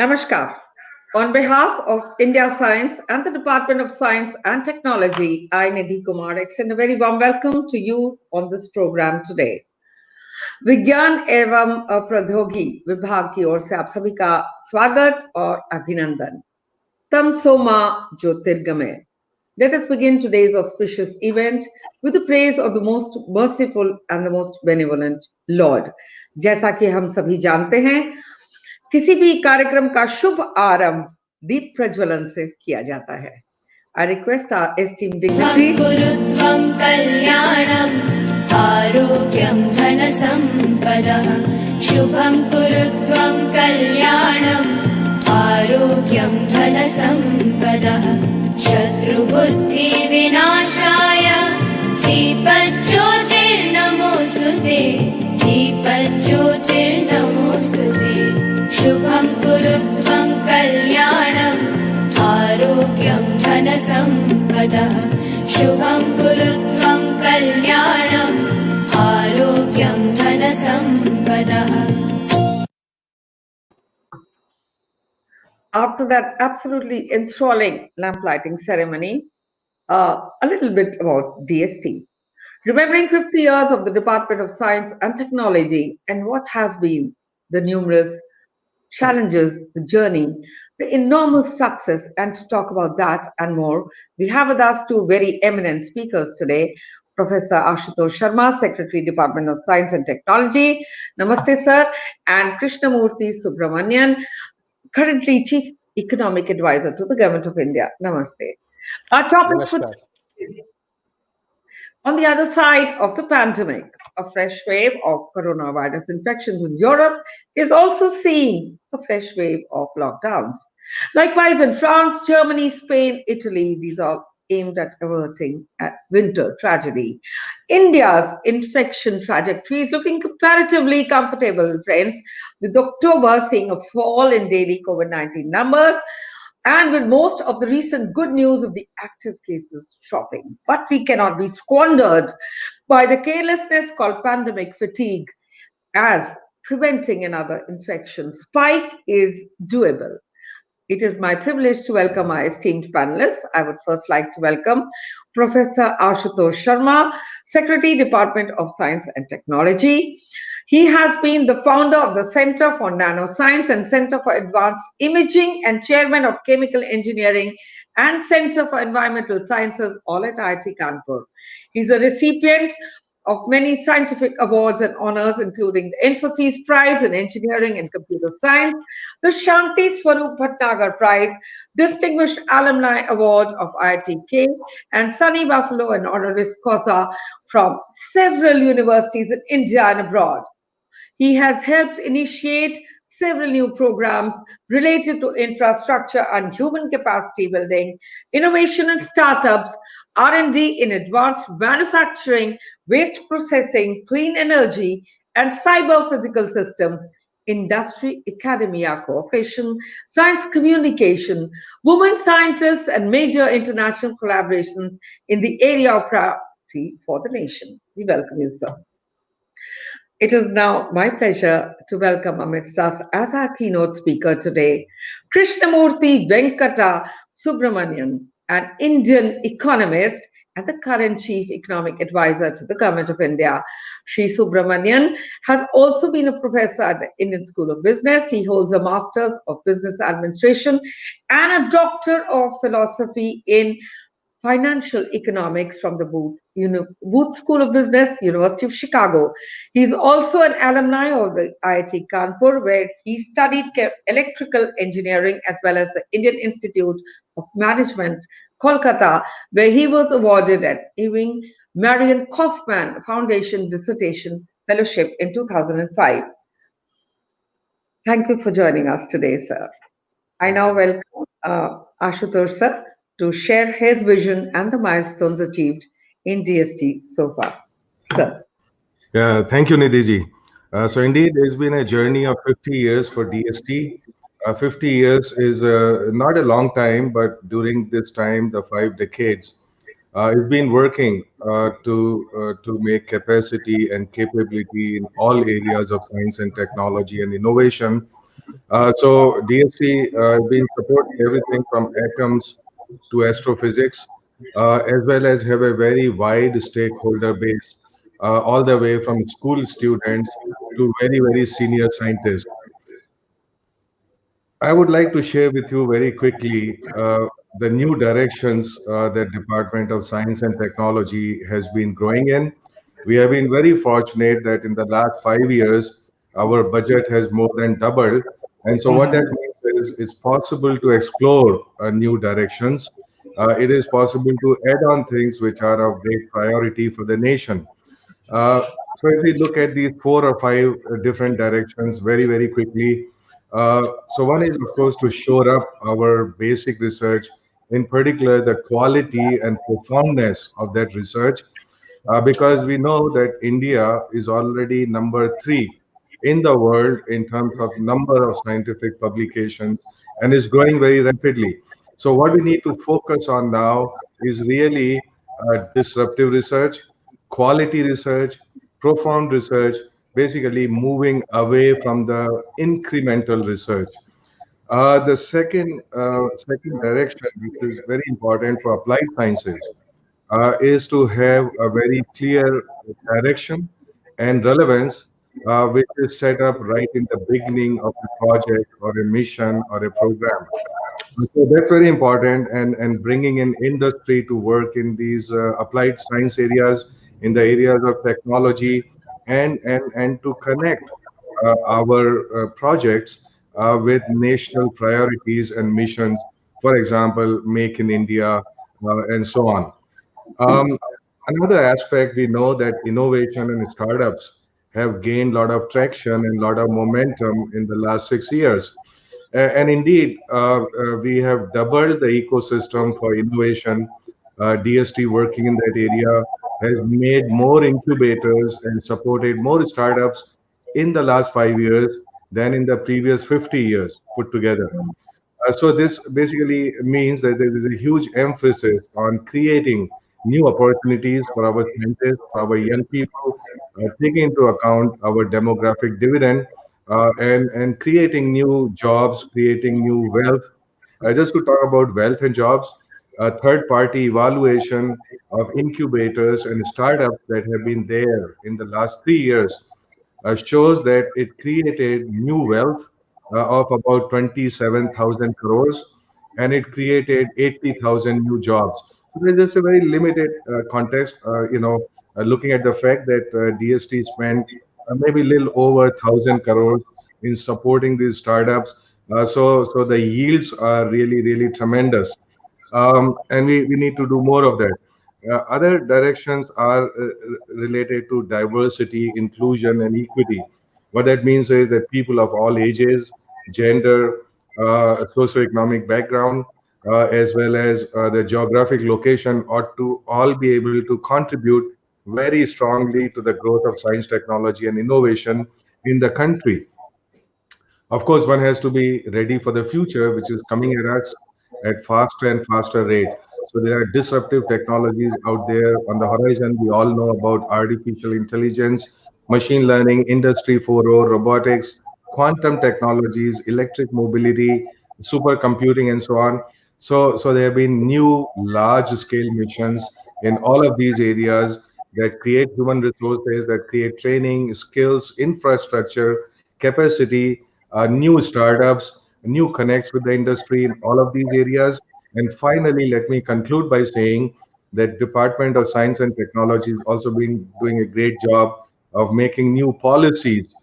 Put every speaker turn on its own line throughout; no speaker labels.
Namaskar. On behalf of India Science and the Department of Science and Technology, I, Nidhi Kumar, extend a very warm welcome to you on this program today. विज्ञान एवं प्रौद्योगिकी विभाग की ओर से आप सभी का स्वागत और अभिनंदन. Tam Soma Jyotirgame. Let us begin today's auspicious event with the praise of the most merciful and the most benevolent Lord. जैसा कि हम सभी जानते हैं, किसी भी कार्यक्रम का शुभ आरंभ दीप प्रज्वलन से किया जाता है. I request our esteemed dignitaries.
कुरुत्वं कल्याणम् आरोग्यं धनसम्पदः शुभं कुरुत्वं कल्याणम् आरोग्यं धनसम्पदः शत्रुबुद्धिविनाशाय दीपज्योतिर्नमोऽस्तुते दीपज्योतिर्नमोऽस्तुते शुभं कुरुत्वं कल्याणम् आरोग्यं धनसम्पदः शुभं कुरुत्वं कल्याणम् आरोग्यं धनसम्पदः.
After that absolutely enthralling lamplighting ceremony, a little bit about DST. Remembering 50 years of the Department of Science and Technology and what has been the numerous challenges, the journey, the enormous success, and to talk about that and more, we have with us two very eminent speakers today. Professor Ashutosh Sharma, Secretary, Department of Science and Technology. Namaste, sir. And Krishnamurthy Subramanian, currently Chief Economic Advisor to the Government of India. Namaste. Our topic for today is on the other side of the pandemic. A fresh wave of coronavirus infections in Europe is also seeing a fresh wave of lockdowns. Likewise, in France, Germany, Spain, Italy, these are aimed at averting a winter tragedy. India's infection trajectory is looking comparatively comfortable, friends, with October seeing a fall in daily COVID-19 numbers and with most of the recent good news of the active cases dropping. But we cannot be squandered by the carelessness called pandemic fatigue, as preventing another infection spike is doable. It is my privilege to welcome my esteemed panelists. I would first like to welcome Professor Ashutosh Sharma, Secretary, Department of Science and Technology. He has been the founder of the Center for Nanoscience and Center for Advanced Imaging and chairman of Chemical Engineering and Center for Environmental Sciences, all at IIT Kanpur. He's a recipient of many scientific awards and honors, including the Infosys Prize in Engineering and Computer Science, the Shanti Swarup Bhatnagar Prize, Distinguished Alumni Award of IIT-K, and Sunny Buffalo and honoris causa from several universities in India and abroad. He has helped initiate several new programs related to infrastructure and human capacity building, innovation and startups, R&D in advanced manufacturing, waste processing, clean energy, and cyber physical systems, industry academia cooperation, science communication, women scientists, and major international collaborations in the area of priority for the nation. We welcome you, sir. It is now my pleasure to welcome amidst us as our keynote speaker today, Krishnamurthy Venkata Subramanian, an Indian economist and the current Chief Economic Advisor to the Government of India. Shri Subramanian has also been a professor at the Indian School of Business. He holds a Master's of Business Administration and a Doctor of Philosophy in Financial Economics from the Booth School of Business, University of Chicago. He is also an alumni of the IIT Kanpur, where he studied electrical engineering, as well as the Indian Institute of Management, Kolkata, where he was awarded an Ewing Marion Kaufman Foundation Dissertation Fellowship in 2005. Thank you for joining us today, sir. I now welcome Ashutosh sir to share his vision and the milestones achieved in DST so far. Sir.
Yeah, thank you, Nidhi. So indeed, it's been a journey of 50 years for DST. 50 years is not a long time, but during this time, the 5 decades, it's been working to make capacity and capability in all areas of science and technology and innovation So DST has been supporting everything from atoms to astrophysics, as well as have a very wide stakeholder base, all the way from school students to very, very senior scientists. I would like to share with you very quickly the new directions that Department of Science and Technology has been growing in. We have been very fortunate that in the last 5 years, our budget has more than doubled. And so what that means is it's possible to explore new directions. It is possible to add on things which are of great priority for the nation. Uh, so if we look at these four or five different directions very, very quickly, so one is, of course, to shore up our basic research, in particular the quality and profoundness of that research, because we know that India is already number three in the world in terms of number of scientific publications and is growing very rapidly. So what we need to focus on now is really disruptive research, quality research, profound research, basically moving away from the incremental research. The second direction, which is very important for applied sciences, is to have a very clear direction and relevance, which is set up right in the beginning of a project or a mission or a program. So that's very important, and bringing in industry to work in these applied science areas, in the areas of technology, and to connect our projects with national priorities and missions, for example, Make in India, and so on. Um, Another aspect, we know that innovation and startups have gained a lot of traction and a lot of momentum in the last 6 years. And indeed, we have doubled the ecosystem for innovation. DST working in that area has made more incubators and supported more startups in the last 5 years than in the previous 50 years put together. So this basically means that there is a huge emphasis on creating new opportunities for our scientists, for our young people, taking into account our demographic dividend, and creating new jobs, creating new wealth. Just to talk about wealth and jobs, third-party evaluation of incubators and startups that have been there in the last 3 years shows that it created new wealth of about 27,000 crores, and it created 80,000 new jobs. So there's just a very limited context, looking at the fact that DST spent maybe a little over 1,000 crores in supporting these startups. So the yields are really, really tremendous. And we need to do more of that. Other directions are related to diversity, inclusion, and equity. What that means is that people of all ages, gender, socioeconomic background, as well as the geographic location ought to all be able to contribute very strongly to the growth of science, technology, and innovation in the country. Of course, one has to be ready for the future, which is coming at us at faster and faster rate. So there are disruptive technologies out there on the horizon. We all know about artificial intelligence, machine learning, Industry 4.0, robotics, quantum technologies, electric mobility, supercomputing, and so on. So there have been new large-scale missions in all of these areas that create human resources, that create training, skills, infrastructure, capacity, new startups, new connects with the industry in all of these areas. And finally, let me conclude by saying that Department of Science and Technology has also been doing a great job of making new policies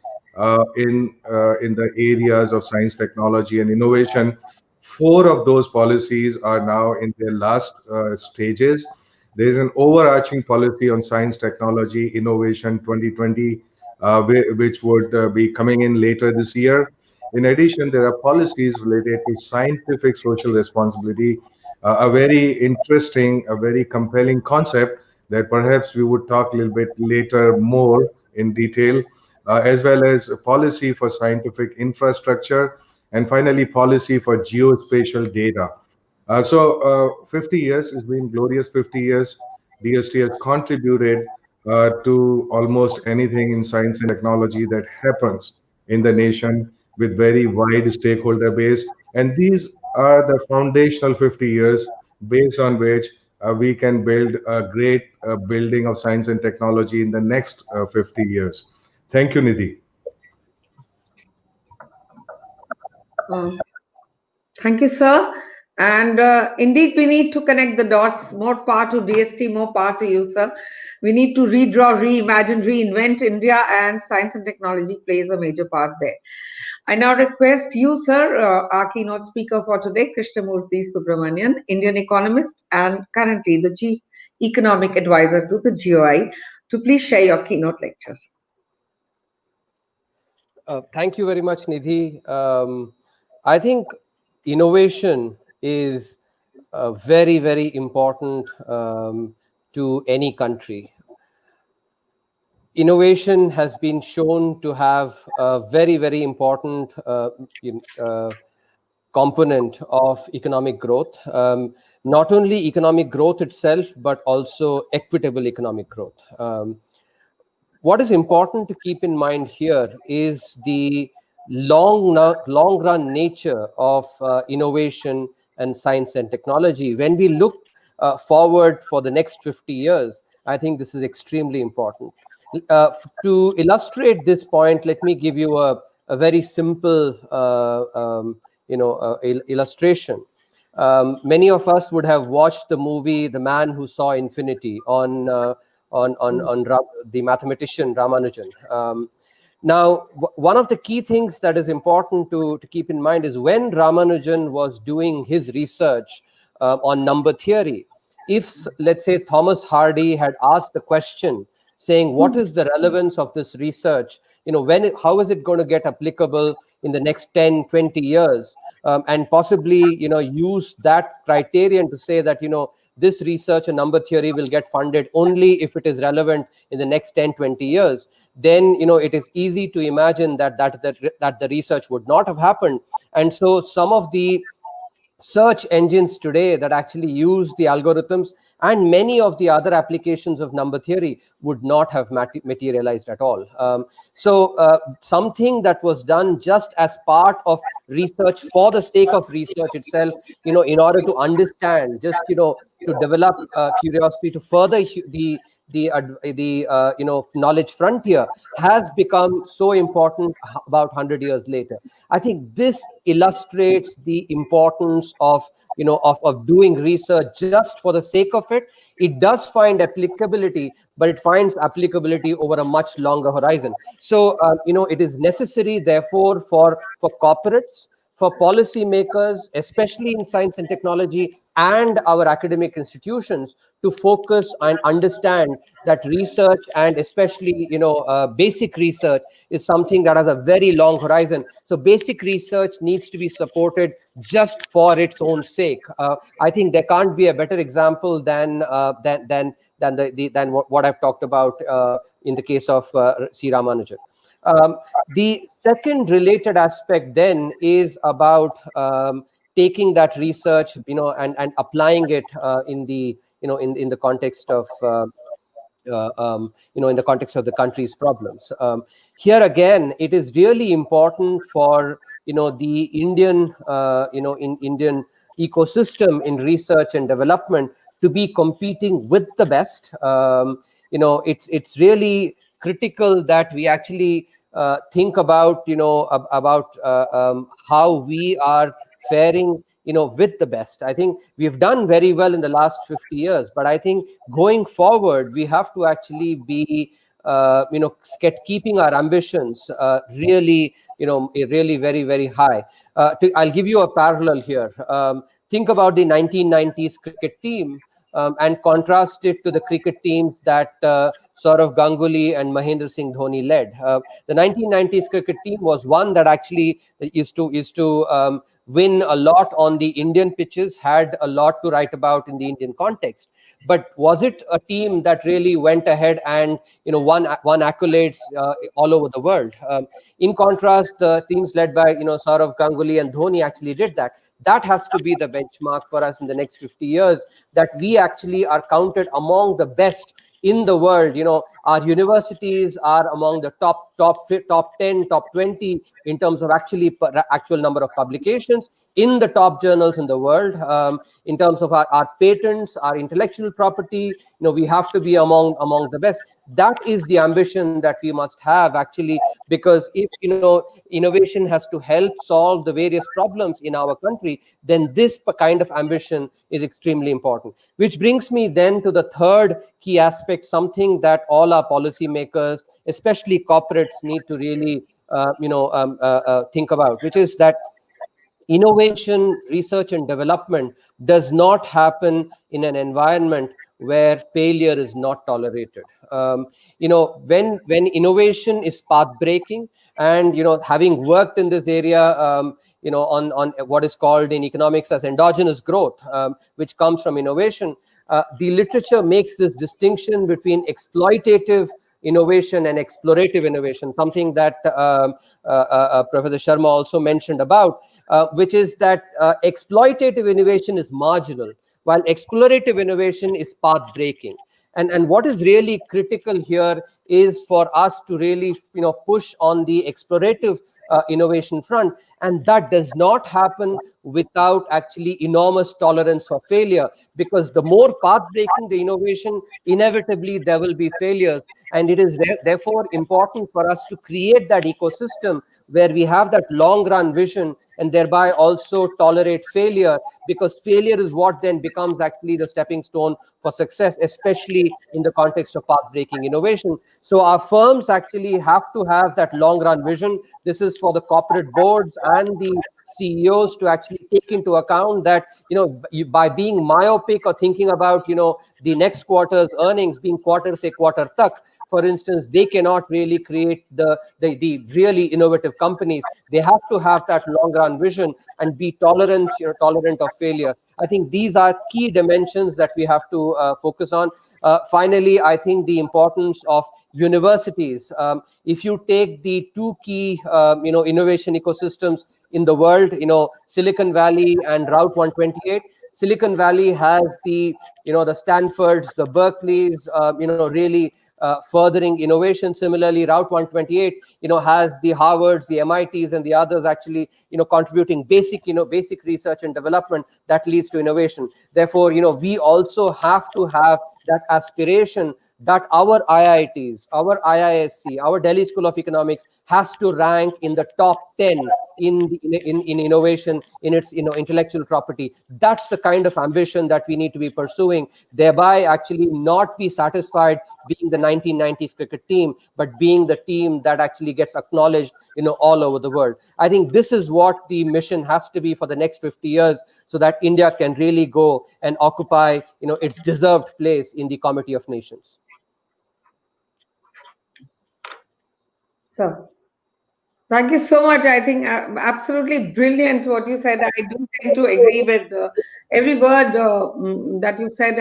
in the areas of science, technology, and innovation. Four of those policies are now in their last stages. There is an overarching policy on science, technology, innovation 2020, which would be coming in later this year. In addition, there are policies related to scientific social responsibility, a very interesting, a very compelling concept that perhaps we would talk a little bit later more in detail, as well as a policy for scientific infrastructure, and finally, policy for geospatial data. 50 years has been glorious 50 years. DST has contributed to almost anything in science and technology that happens in the nation. with very wide stakeholder base. And these are the foundational 50 years based on which we can build a great building of science and technology in the next 50 years. Thank you, Nidhi.
Uh, Thank you, sir. And indeed, we need to connect the dots. More power to DST, more power to you, sir. We need to redraw, reimagine, reinvent India, and science and technology plays a major part there. I now request you, sir, our keynote speaker for today, Krishnamurthy Subramanian, Indian economist and currently the Chief Economic Advisor to the GOI, to please share your keynote lectures.
Thank you very much, Nidhi. I think innovation is very, very important to any country. Innovation has been shown to have a very, very important component of economic growth. Not only economic growth itself, but also equitable economic growth. What is important to keep in mind here is the long run nature of innovation and science and technology. When we look forward for the next 50 years, I think this is extremely important. To illustrate this point, let me give you a very simple illustration. Many of us would have watched the movie The Man Who Saw Infinity on the mathematician Ramanujan. Now, one of the key things that is important to keep in mind is when Ramanujan was doing his research on number theory, if, let's say, Thomas Hardy had asked the question saying, what is the relevance of this research? How is it going to get applicable in the next 10, 20 years? And possibly, use that criterion to say that, this research and number theory will get funded only if it is relevant in the next 10, 20 years, then, it is easy to imagine that the research would not have happened. And so some of the search engines today that actually use the algorithms and many of the other applications of number theory would not have materialized at all. So something that was done just as part of research for the sake of research itself, in order to understand, just, to develop curiosity, to further the knowledge frontier, has become so important about 100 years later. I think this illustrates the importance of doing research just for the sake of it. It does find applicability, but it finds applicability over a much longer horizon. So it is necessary, therefore, for corporates, for policymakers, especially in science and technology, and our academic institutions, to focus and understand that research, and especially basic research, is something that has a very long horizon. So basic research needs to be supported just for its own sake. I think there can't be a better example than what I've talked about in the case of C. Ramanujan. The second related aspect then is about taking that research, and applying it in the context of in the context of the country's problems. Here again, it is really important for the Indian Indian ecosystem in research and development to be competing with the best. It's really critical that we actually think about how we are faring with the best. I think we've done very well in the last 50 years, but I think going forward we have to actually be keeping our ambitions really very, very high. I'll give you a parallel here. Think about the 1990s cricket team and contrast it to the cricket teams that Saurav Ganguly and Mahendra Singh Dhoni led. The 1990s cricket team was one that actually used to win a lot on the Indian pitches, had a lot to write about in the Indian context. But was it a team that really went ahead and won accolades all over the world? In contrast, the teams led by Saurav Ganguly and Dhoni actually did that. That has to be the benchmark for us in the next 50 years, that we actually are counted among the best in the world. Our universities are among the top 10, top 20 in terms of actual number of publications, in the top journals in the world. In terms of our patents, our intellectual property, we have to be among the best. That is the ambition that we must have, actually, because if innovation has to help solve the various problems in our country, then this kind of ambition is extremely important. Which brings me then to the third key aspect, something that all our policymakers, especially corporates, need to really think about, which is that innovation, research and development does not happen in an environment where failure is not tolerated. When innovation is path breaking, and having worked in this area, on what is called in economics as endogenous growth, which comes from innovation, the literature makes this distinction between exploitative innovation and explorative innovation, something that Professor Sharma also mentioned about, which is that exploitative innovation is marginal, while explorative innovation is path breaking. And what is really critical here is for us to really push on the explorative innovation front, and that does not happen without actually enormous tolerance for failure, because the more path breaking the innovation, inevitably there will be failures. And it is therefore important for us to create that ecosystem where we have that long run vision, and thereby also tolerate failure, because failure is what then becomes actually the stepping stone for success, especially in the context of path-breaking innovation. So our firms actually have to have that long-run vision. This is for the corporate boards and the CEOs to actually take into account that, by being myopic or thinking about, the next quarter's earnings being quarter tak, for instance, they cannot really create the really innovative companies. They have to have that long run vision and be tolerant of failure. I think these are key dimensions that we have to focus on. Finally, I think the importance of universities. If you take the two key innovation ecosystems in the world, Silicon Valley and Route 128. Silicon Valley has the Stanfords, the Berkeleys, really furthering innovation. Similarly, Route 128, has the Harvards, the MITs, and the others actually, contributing basic research and development that leads to innovation. Therefore, we also have to have that aspiration that our IITs, our IISc, our Delhi School of Economics has to rank in the top 10 in innovation, in its intellectual property. That's the kind of ambition that we need to be pursuing, thereby actually not be satisfied being the 1990s cricket team, but being the team that actually gets acknowledged all over the world. I think this is what the mission has to be for the next 50 years, so that India can really go and occupy its deserved place in the Committee of Nations.
So, thank you so much. I think absolutely brilliant what you said. I do tend to agree with every word that you said,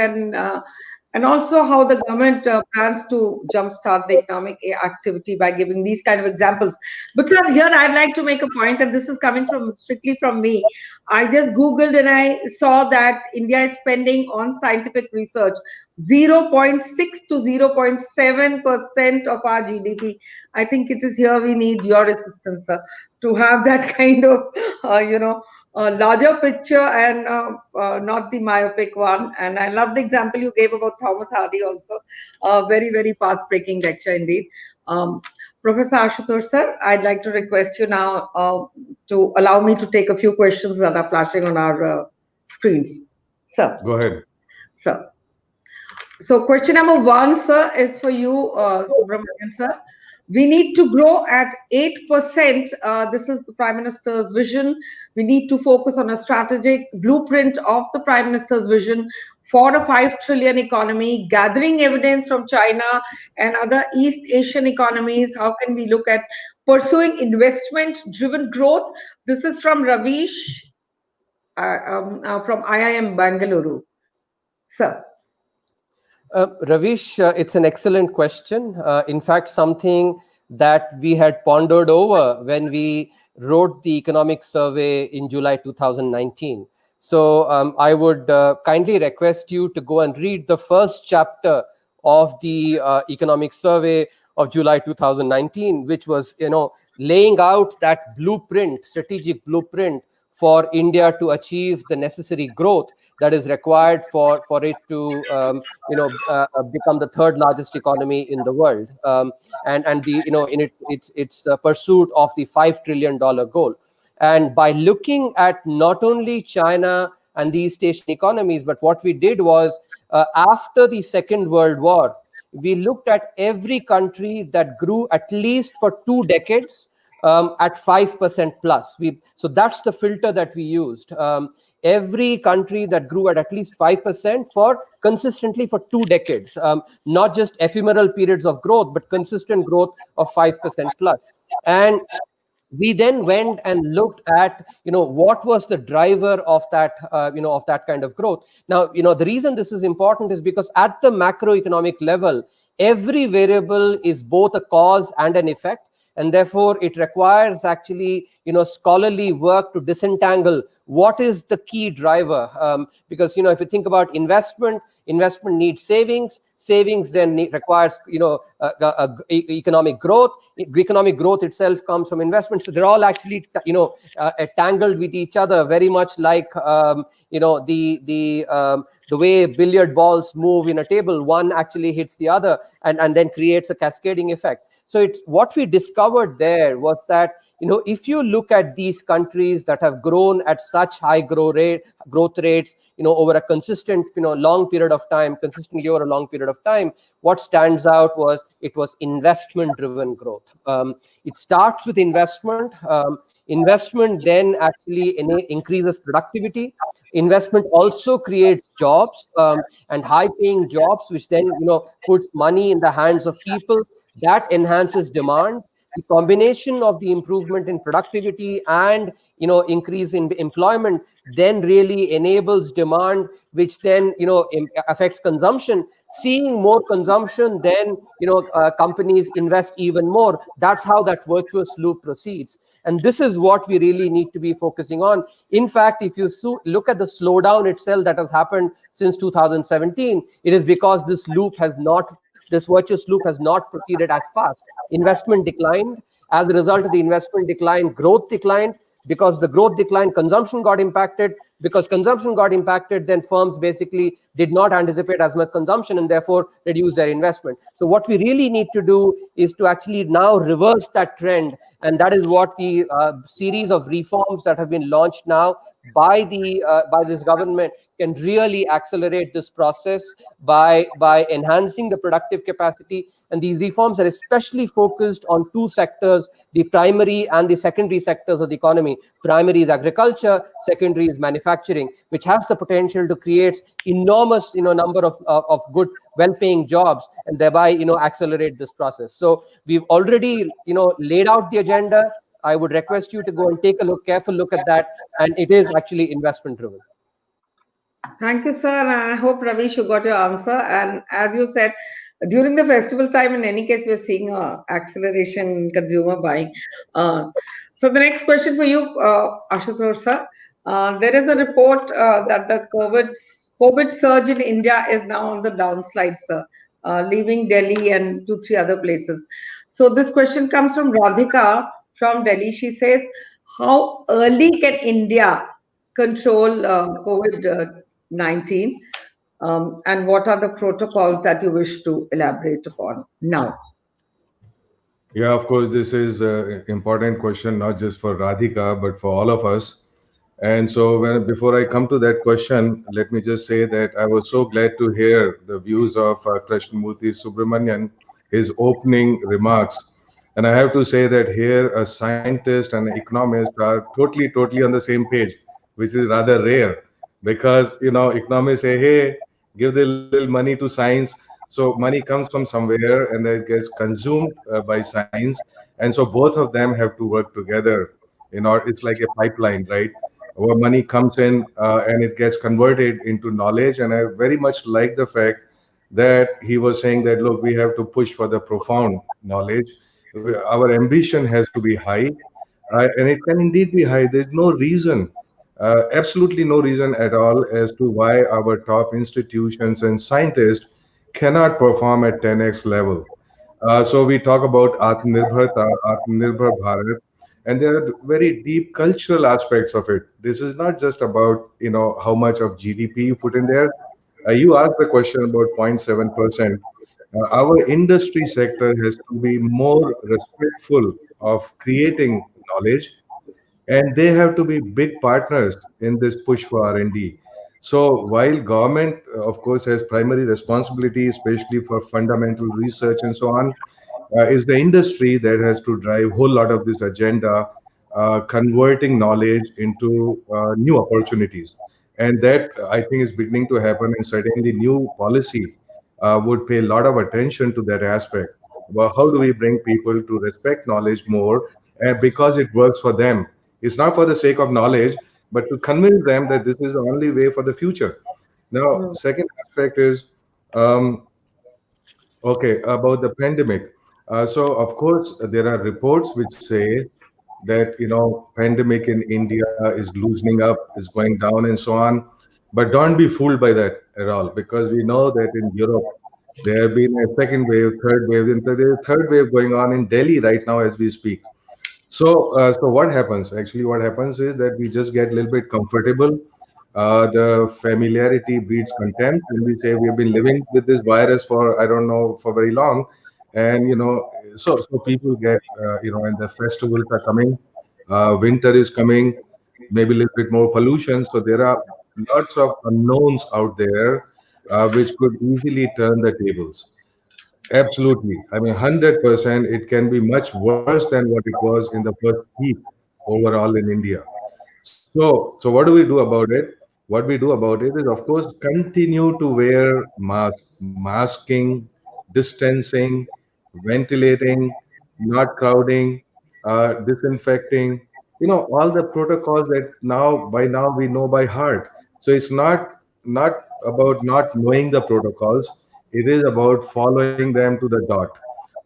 and also how the government plans to jumpstart the economic activity by giving these kind of examples. But sir, here I'd like to make a point, and this is coming strictly from me. I just Googled and I saw that India is spending on scientific research 0.6 to 0.7% of our GDP. I think it is here we need your assistance, sir, to have that kind of, larger picture and not the myopic one. And I love the example you gave about Thomas Hardy also. Very, very path-breaking lecture indeed. Professor Ashutosh, sir, I'd like to request you now to allow me to take a few questions that are flashing on our screens. Sir.
Go ahead.
Sir. So question number 1, sir, is for you, Subramanian, sir. We need to grow at 8%. This is the Prime Minister's vision. We need to focus on a strategic blueprint of the Prime Minister's vision for a 5 trillion economy, gathering evidence from China and other East Asian economies. How can we look at pursuing investment-driven growth? This is from Ravish from IIM Bangalore. Sir.
Ravish, it's an excellent question. In fact, something that we had pondered over when we wrote the economic survey in July 2019. So I would kindly request you to go and read the first chapter of the economic survey of July 2019, which was, laying out that blueprint, strategic blueprint for India to achieve the necessary growth that is required for it to become the third largest economy in the world, and the in its pursuit of the $5 trillion goal. And by looking at not only China and the East Asian economies, but what we did was, after the Second World War, we looked at every country that grew at least for 2 decades at 5% plus. So that's the filter that we used. Every country that grew at least 5% for consistently for 2 decades, not just ephemeral periods of growth, but consistent growth of 5% plus. And we then went and looked at what was the driver of that of that kind of growth. Now the reason this is important is because at the macroeconomic level, every variable is both a cause and an effect, and therefore it requires actually scholarly work to disentangle what is the key driver, because if you think about investment needs savings then requires economic growth. Economic growth itself comes from investment, so they're all actually tangled with each other, very much like the way billiard balls move in a table. One actually hits the other and then creates a cascading effect. So what we discovered there was that if you look at these countries that have grown at such high growth rates over a consistent long period of time, consistently over a long period of time, what stands out was it was investment driven growth. It starts with investment. Investment then actually increases productivity. Investment also creates jobs, and high paying jobs, which then puts money in the hands of people. That enhances demand. The combination of the improvement in productivity and increase in employment then really enables demand, which then affects consumption. Seeing more consumption, then companies invest even more. That's how that virtuous loop proceeds, and this is what we really need to be focusing on. In fact, if you look at the slowdown itself that has happened since 2017, it is because this virtuous loop has not proceeded as fast. Investment declined. As a result of the investment decline, growth declined. Because the growth declined, consumption got impacted. Because consumption got impacted, then firms basically did not anticipate as much consumption and therefore reduce their investment. So what we really need to do is to actually now reverse that trend, and that is what the series of reforms that have been launched now by this government can really accelerate this process by enhancing the productive capacity. And these reforms are especially focused on two sectors, the primary and the secondary sectors of the economy. Primary is agriculture, secondary is manufacturing, which has the potential to create enormous number of good, well-paying jobs, and thereby accelerate this process. So we've already laid out the agenda. I would request you to go and take a careful look at that, and it is actually investment driven.
Thank you, sir. I hope, Ravish, you got your answer. And as you said, during the festival time, in any case, we're seeing acceleration in consumer buying. So the next question for you, Ashutosh sir. There is a report that the COVID surge in India is now on the downslide, sir, leaving Delhi and 2-3 other places. So this question comes from Radhika from Delhi. She says, how early can India control COVID-19? And what are the protocols that you wish to elaborate upon now?
Yeah, of course, this is an important question, not just for Radhika, but for all of us. And so before I come to that question, let me just say that I was so glad to hear the views of Krishnamurthy Subramanian, his opening remarks. And I have to say that here a scientist and an economist are totally on the same page, which is rather rare, because economists say, hey, give the little money to science. So money comes from somewhere and then it gets consumed by science. And so both of them have to work together. It's like a pipeline, right? Where money comes in and it gets converted into knowledge. And I very much like the fact that he was saying that, look, we have to push for the profound knowledge. Our ambition has to be high, and it can indeed be high. There's no reason, absolutely no reason at all as to why our top institutions and scientists cannot perform at 10x level. So we talk about Atmanirbharta, Atmanirbhar Bharat, and there are very deep cultural aspects of it. This is not just about how much of GDP you put in there. You asked the question about 0.7%. Our industry sector has to be more respectful of creating knowledge, and they have to be big partners in this push for R&D. So while government, of course, has primary responsibility, especially for fundamental research and so on, is the industry that has to drive a whole lot of this agenda, converting knowledge into new opportunities. And that I think is beginning to happen, and certainly new policy would pay a lot of attention to that aspect. Well, how do we bring people to respect knowledge more, and because it works for them? It's not for the sake of knowledge, but to convince them that this is the only way for the future. Now, second aspect is okay, about the pandemic. So of course there are reports which say that pandemic in India is loosening up, is going down, and so on. But don't be fooled by that at all, because we know that in Europe there have been a second wave, third wave, and there is a third wave going on in Delhi right now as we speak. So what happens? Actually, what happens is that we just get a little bit comfortable. The familiarity breeds contempt, and we say we have been living with this virus for I don't know for very long, and so people get and the festivals are coming, winter is coming, maybe a little bit more pollution. So there are lots of unknowns out there, which could easily turn the tables. Absolutely. I mean, 100%, it can be much worse than what it was in the first peak overall in India. So what do we do about it? What we do about it is, of course, continue to wear masking, distancing, ventilating, not crowding, disinfecting, all the protocols that by now we know by heart. So it's not about not knowing the protocols. It is about following them to the dot.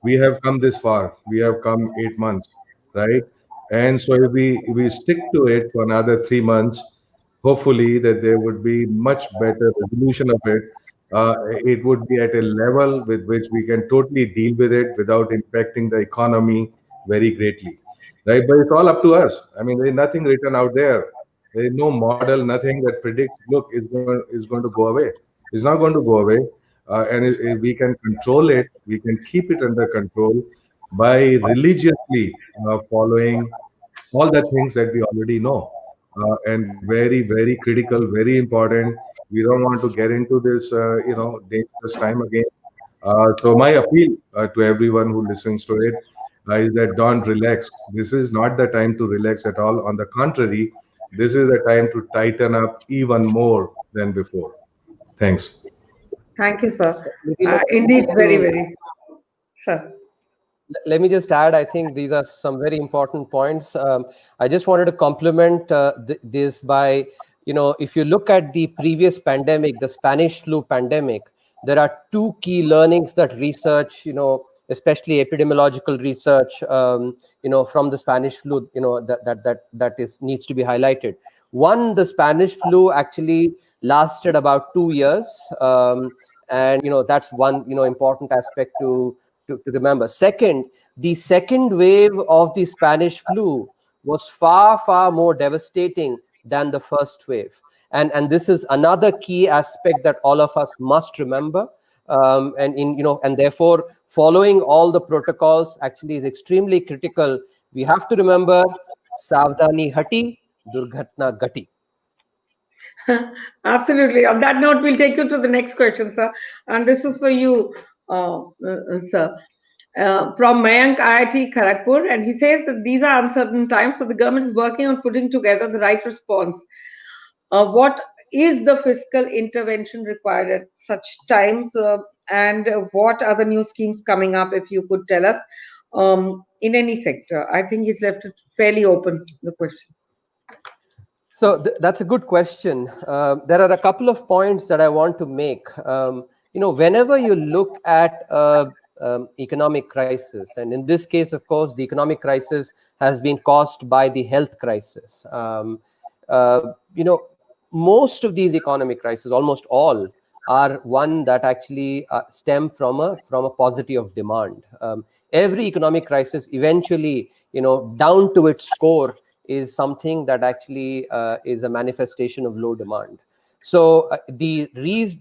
We have come this far. We have come 8 months, right? And so if we stick to it for another 3 months, hopefully that there would be much better resolution of it. It would be at a level with which we can totally deal with it without impacting the economy very greatly, right? But it's all up to us. I mean, there's nothing written out there. There is no model, nothing that predicts, look, is going to go away. It's not going to go away. And if we can control it, we can keep it under control by religiously following all the things that we already know. And very, very critical, very important. We don't want to get into this, dangerous time again. So my appeal to everyone who listens to it is that don't relax. This is not the time to relax at all. On the contrary, this is the time to tighten up even more than before. Thanks.
Thank you, sir.
Maybe let me
Indeed, very,
to-
very, sir.
Let me just add, I think these are some very important points. I just wanted to complement this by, if you look at the previous pandemic, the Spanish flu pandemic, there are two key learnings that research, especially epidemiological research, from the Spanish flu, that needs to be highlighted. One, the Spanish flu actually lasted about 2 years, and that's one important aspect to remember. Second, the second wave of the Spanish flu was far more devastating than the first wave, and this is another key aspect that all of us must remember. And therefore following all the protocols actually is extremely critical. We have to remember, savdhani hati, durghatna gati.
Absolutely. On that note, we'll take you to the next question, sir. And this is for you, sir. From Mayank IIT Kharagpur, and he says that these are uncertain times, so the government is working on putting together the right response. What is the fiscal intervention required at such times, and what are the new schemes coming up, if you could tell us, in any sector? I think he's left it fairly open, the question.
So that's a good question. There are a couple of points that I want to make. Whenever you look at economic crisis, and in this case, of course, the economic crisis has been caused by the health crisis. Most of these economic crises, almost all, are one that actually stem from a paucity of demand. Every economic crisis eventually, down to its core, is something that actually is a manifestation of low demand. So the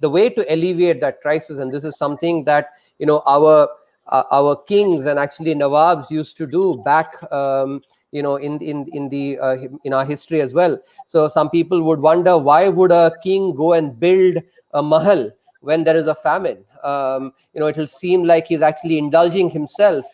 way to alleviate that crisis, and this is something that our kings and actually Nawabs used to do back in our history as well. So some people would wonder, why would a king go and build a mahal when there is a famine? It will seem like he's actually indulging himself,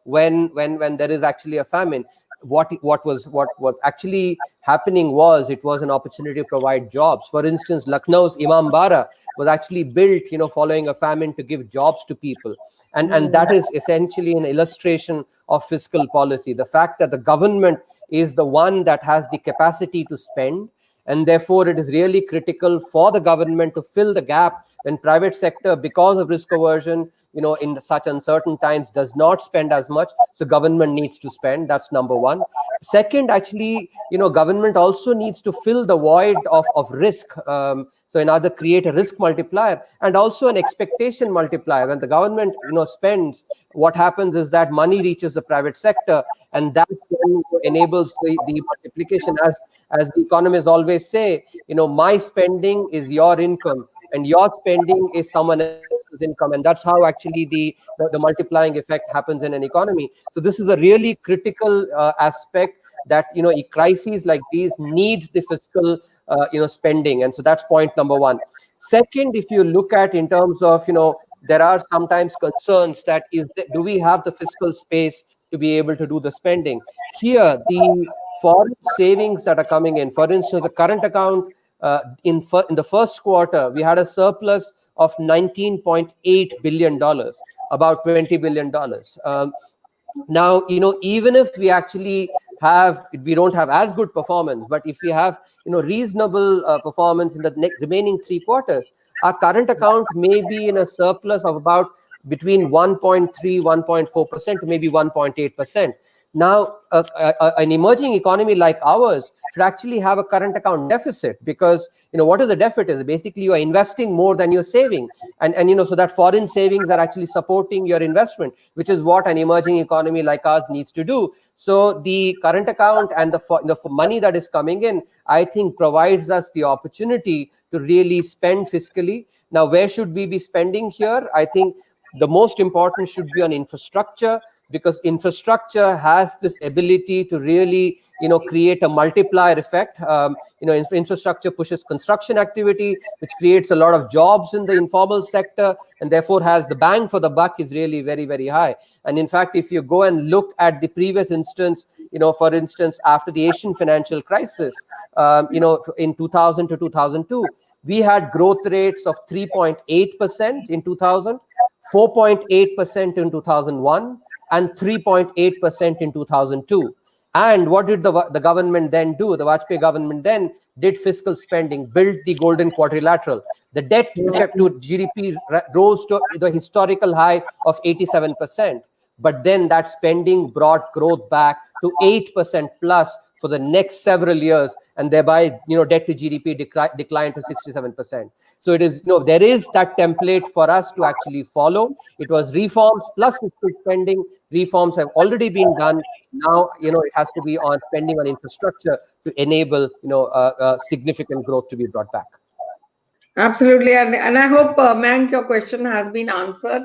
when there is actually a famine. What was actually happening was, it was an opportunity to provide jobs. For instance, Lucknow's Imam Bara was actually built, following a famine, to give jobs to people. And that is essentially an illustration of fiscal policy. The fact that the government is the one that has the capacity to spend, and therefore it is really critical for the government to fill the gap when private sector, because of risk aversion, in such uncertain times, does not spend as much. So government needs to spend. That's number one. Second, actually, government also needs to fill the void of risk. So in order to create a risk multiplier and also an expectation multiplier. When the government, spends, what happens is that money reaches the private sector, and that enables the multiplication. As the economists always say, my spending is your income, and your spending is someone else's income, and that's how actually the multiplying effect happens in an economy. So this is a really critical aspect, that crises like these need the fiscal spending, and so that's point number one. Second, if you look at in terms of there are sometimes concerns that do we have the fiscal space to be able to do the spending? Here, the foreign savings that are coming in, for instance, the current account, in the first quarter, we had a surplus of $19.8 billion, about $20 billion. Now, even if we actually we don't have as good performance, but if we have, reasonable performance in the remaining 3 quarters, our current account may be in a surplus of about between 1.3, 1.4% to maybe 1.8%. Now, an emerging economy like ours should actually have a current account deficit, because what is the deficit? Basically, you are investing more than you're saving, and so that foreign savings are actually supporting your investment, which is what an emerging economy like ours needs to do. So the current account and the money that is coming in, I think, provides us the opportunity to really spend fiscally. Now, where should we be spending here? I think the most important should be on infrastructure, because infrastructure has this ability to really, create a multiplier effect. Infrastructure pushes construction activity, which creates a lot of jobs in the informal sector, and therefore has the bang for the buck is really very, very high. And in fact, if you go and look at the previous instance, for instance, after the Asian financial crisis, in 2000 to 2002, we had growth rates of 3.8% in 2000, 4.8% in 2001, and 3.8% in 2002. And what did the government then do? The Vajpayee government then did fiscal spending, built the golden quadrilateral. The debt to GDP rose to the historical high of 87%. But then that spending brought growth back to 8% plus for the next several years, and thereby, debt to GDP declined to 67%. So it is, there is that template for us to actually follow. It was reforms plus fiscal spending. Reforms have already been done. Now, it has to be on spending on infrastructure to enable, significant growth to be brought back.
Absolutely, and I hope, Mayank, your question has been answered,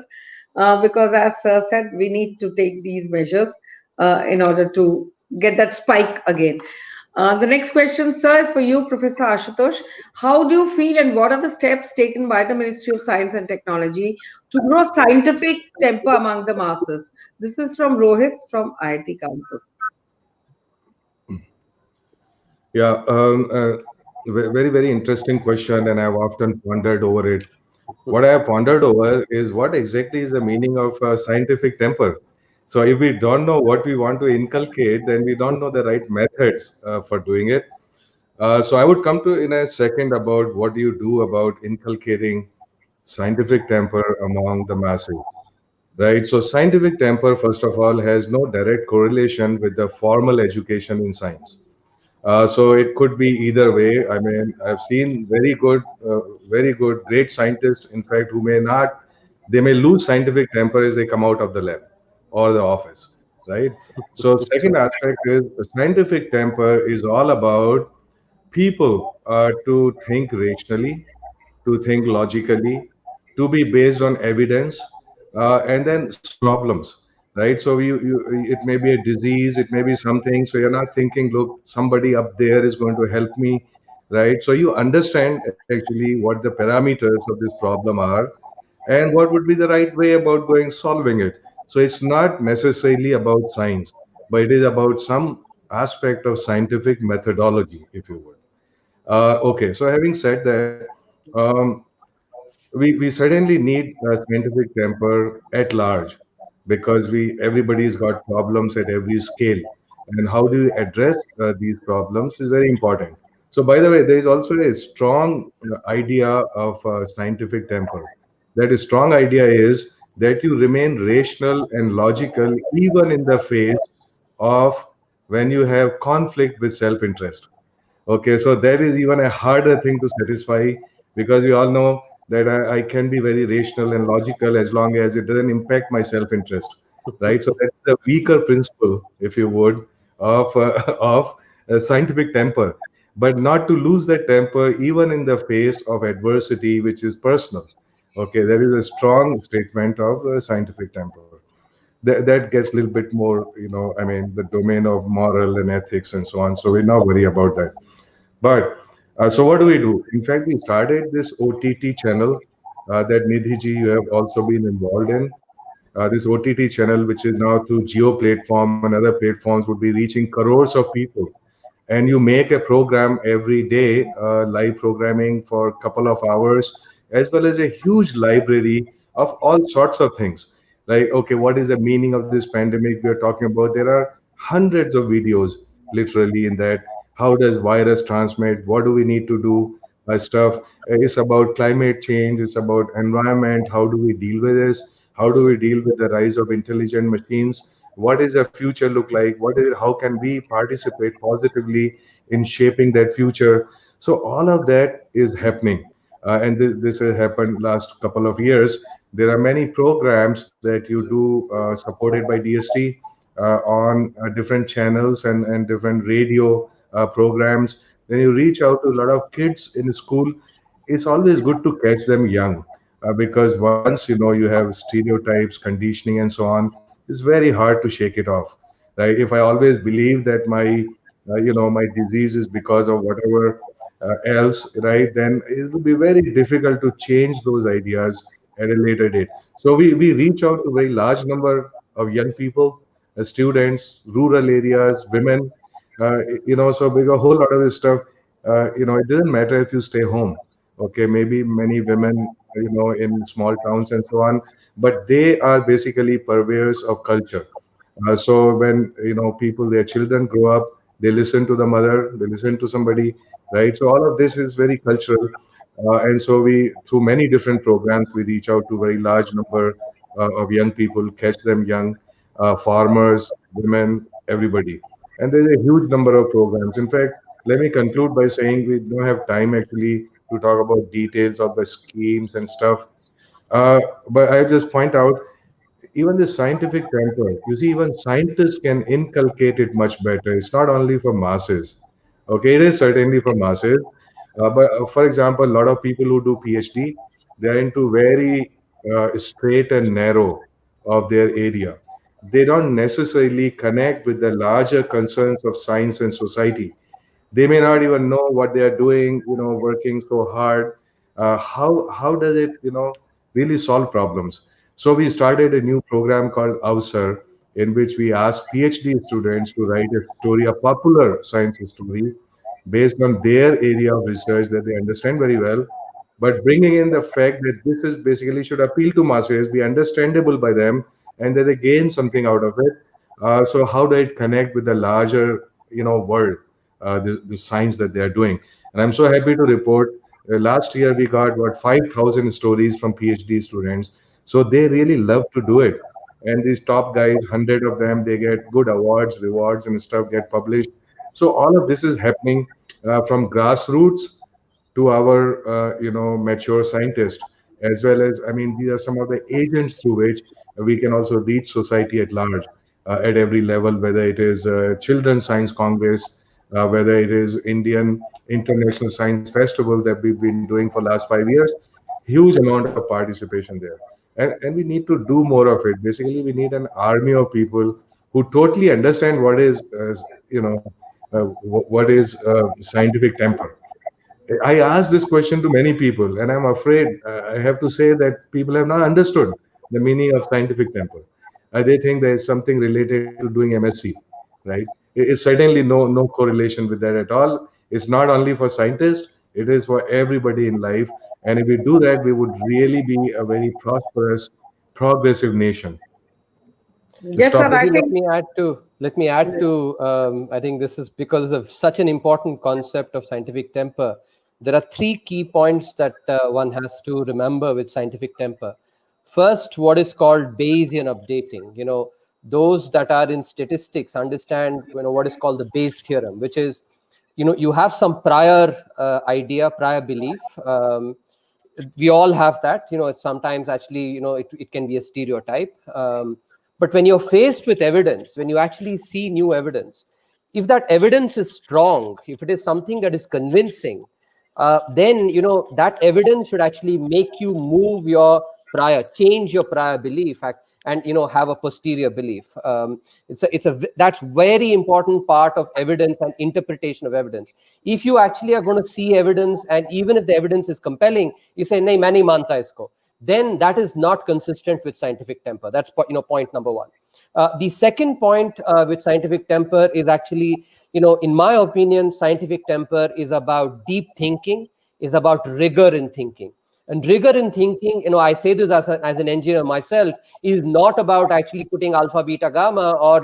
because as said, we need to take these measures in order to get that spike again. The next question, sir, is for you, Professor Ashutosh. How do you feel, and what are the steps taken by the Ministry of Science and Technology to grow scientific temper among the masses? This is from Rohit from IIT Kanpur.
Yeah, very, very interesting question, and I've often pondered over it. What I have pondered over is what exactly is the meaning of scientific temper. So if we don't know what we want to inculcate, then we don't know the right methods for doing it. So I would come to in a second about what do you do about inculcating scientific temper among the masses, right? So scientific temper, first of all, has no direct correlation with the formal education in science. So it could be either way. I mean, I've seen very good, great scientists, in fact, who may not, they may lose scientific temper as they come out of the lab or the office, right? So second aspect is scientific temper is all about people to think rationally, to think logically, to be based on evidence, and then solve problems, right? So it may be a disease, it may be something. So you're not thinking, look, somebody up there is going to help me, right? So you understand actually what the parameters of this problem are, and what would be the right way about going solving it. So it's not necessarily about science, but it is about some aspect of scientific methodology, if you would. Okay, so having said that, um, we certainly need a scientific temper at large, because we everybody's got problems at every scale, and how do you address these problems is very important. So by the way, there is also a strong idea of scientific temper. That is strong idea is that you remain rational and logical even in the face of when you have conflict with self-interest. Okay, so that is even a harder thing to satisfy, because we all know that I can be very rational and logical as long as it doesn't impact my self-interest, right? So that's the weaker principle, if you would, of of scientific temper, but not to lose that temper even in the face of adversity, which is personal. Okay, there is a strong statement of scientific temper. That gets a little bit more, I mean, the domain of moral and ethics and so on. So we now worry about that. But so what do we do? In fact, we started this OTT channel that Nidhi ji, you have also been involved in. This OTT channel, which is now through Geo platform and other platforms, would be reaching crores of people. And you make a program every day, live programming for a couple of hours, as well as a huge library of all sorts of things. Like, okay, what is the meaning of this pandemic we are talking about? There are hundreds of videos literally in that. How does virus transmit? What do we need to do? Stuff. It's about climate change. It's about environment. How do we deal with this? How do we deal with the rise of intelligent machines? What is the future look like? How can we participate positively in shaping that future? So all of that is happening, and this has happened last couple of years. There are many programs that you do supported by DST on different channels and different radio programs. When you reach out to a lot of kids in school, it's always good to catch them young, because once you have stereotypes, conditioning, and so on, it's very hard to shake it off, right? If I always believe that my disease is because of whatever else, right, then it will be very difficult to change those ideas at a later date. So we reach out to a very large number of young people, students, rural areas, women, so we got a whole lot of this stuff. It doesn't matter if you stay home. Okay, maybe many women, in small towns and so on, but they are basically purveyors of culture. So when people, their children grow up, they listen to the mother, they listen to somebody, right? So all of this is very cultural, and so we, through many different programs, we reach out to very large number of young people, catch them young, farmers, women, everybody, and there's a huge number of programs. In fact, let me conclude by saying we don't have time actually to talk about details of the schemes and stuff. But I just point out, even the scientific temper, you see, even scientists can inculcate it much better. It's not only for masses. Okay, it is certainly for masses. But for example, a lot of people who do PhD, they're into very straight and narrow of their area. They don't necessarily connect with the larger concerns of science and society. They may not even know what they are doing, working so hard. How does it, really solve problems? So we started a new program called Avsar, in which we ask PhD students to write a story, a popular science story, based on their area of research that they understand very well, but bringing in the fact that this is basically should appeal to masses, be understandable by them, and that they gain something out of it. So how do it connect with the larger, world, the science that they are doing? And I'm so happy to report, last year we got what 5,000 stories from PhD students. So they really love to do it. And these top guys, 100 of them, they get good awards, rewards, and stuff get published. So all of this is happening from grassroots to our mature scientists, as well as, I mean, these are some of the agents through which we can also reach society at large, at every level, whether it is Children's Science Congress, whether it is Indian International Science Festival that we've been doing for last 5 years. Huge amount of participation there, and we need to do more of it. Basically, we need an army of people who totally understand what is what is scientific temper. I asked this question to many people, and I'm afraid I have to say that people have not understood the meaning of scientific temper. They think there is something related to doing MSc, right? It's certainly no correlation with that at all. It's not only for scientists; it is for everybody in life. And if we do that, we would really be a very prosperous, progressive nation. To
Yes, sir.
stop.
I
Maybe
think
let me add to. I think this is because of such an important concept of scientific temper. There are three key points that one has to remember with scientific temper. First, what is called Bayesian updating. Those that are in statistics understand what is called the Bayes theorem, which is you have some prior idea, prior belief. We all have that. Sometimes actually it can be a stereotype. But when you're faced with evidence, when you actually see new evidence, if that evidence is strong, if it is something that is convincing, then that evidence should actually make you move your change your prior belief, and have a posterior belief. That's very important part of evidence and interpretation of evidence. If you actually are going to see evidence, and even if the evidence is compelling, you say nahi main nahi manta isko, then that is not consistent with scientific temper. That's point number one. The second point with scientific temper is actually, in my opinion, scientific temper is about deep thinking, is about rigor in thinking. And rigor in thinking, I say this as an engineer myself, is not about actually putting alpha, beta, gamma, or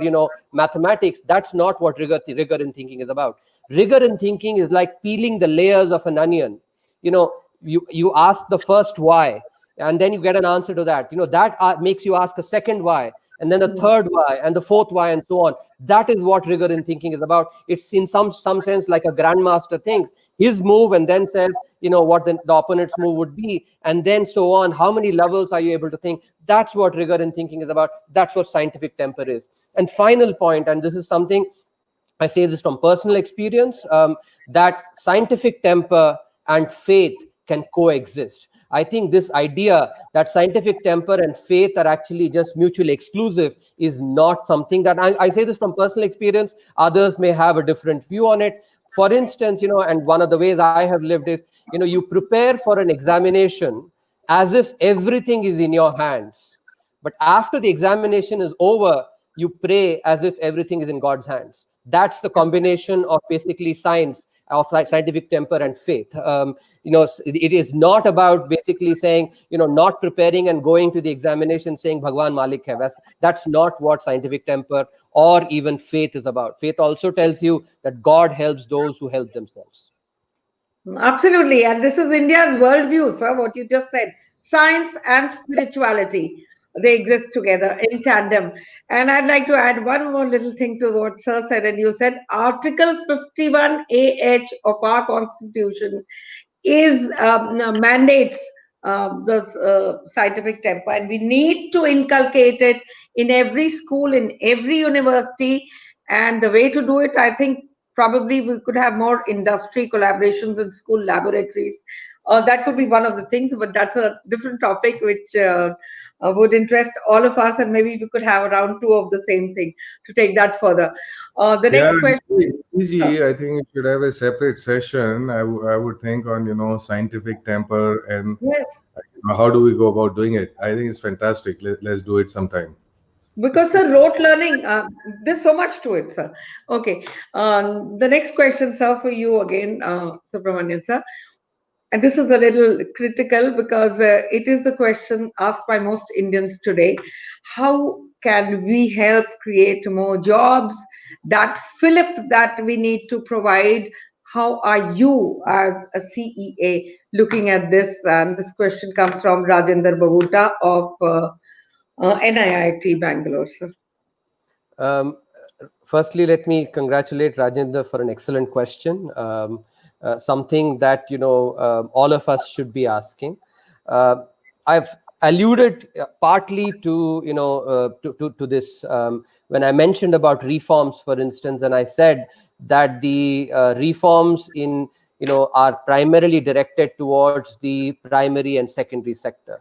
mathematics. That's not what rigor in thinking is about. Rigor in thinking is like peeling the layers of an onion. You ask the first why, and then you get an answer to that. That makes you ask a second why, and then the third why, and the fourth why, and so on. That is what rigor in thinking is about. It's in some sense like a grandmaster thinks his move and then says what the opponent's move would be, and then so on. How many levels are you able to think? That's what rigor in thinking is about. That's what scientific temper is. And final point, and this is something I say this from personal experience, that scientific temper and faith can coexist. I think this idea that scientific temper and faith are actually just mutually exclusive is not something that I say this from personal experience. Others may have a different view on it. For instance, and one of the ways I have lived is, you prepare for an examination as if everything is in your hands. But after the examination is over, you pray as if everything is in God's hands. That's the combination of basically science, of scientific temper and faith. It is not about basically saying, not preparing and going to the examination saying Bhagwan Malik hai. That's not what scientific temper or even faith is about. Faith also tells you that God helps those who help themselves.
absolutely. And this is India's worldview, sir, what you just said. Science and spirituality, they exist together in tandem. And I'd like to add one more little thing to what sir said. And you said Article 51AH of our Constitution is mandates the scientific temper, and we need to inculcate it in every school, in every university. And the way to do it, I think probably we could have more industry collaborations in school laboratories. That could be one of the things, but that's a different topic which would interest all of us, and maybe we could have around two of the same thing to take that further. The next question.
Easy. I think we should have a separate session. I would think on scientific temper and
Yes.
how do we go about doing it. I think it's fantastic. Let's do it sometime.
Because sir, rote learning, there's so much to it, sir. Okay. The next question, sir, for you again, Subramanian, sir. And this is a little critical because it is the question asked by most Indians today. How can we help create more jobs? That Philip that we need to provide. How are you as a CEA looking at this? And this question comes from Rajendra Babuta of NIIT Bangalore, sir.
Firstly, let me congratulate Rajendra for an excellent question. Something that all of us should be asking. I've alluded partly to to this when I mentioned about reforms, for instance, and I said that the reforms in are primarily directed towards the primary and secondary sector,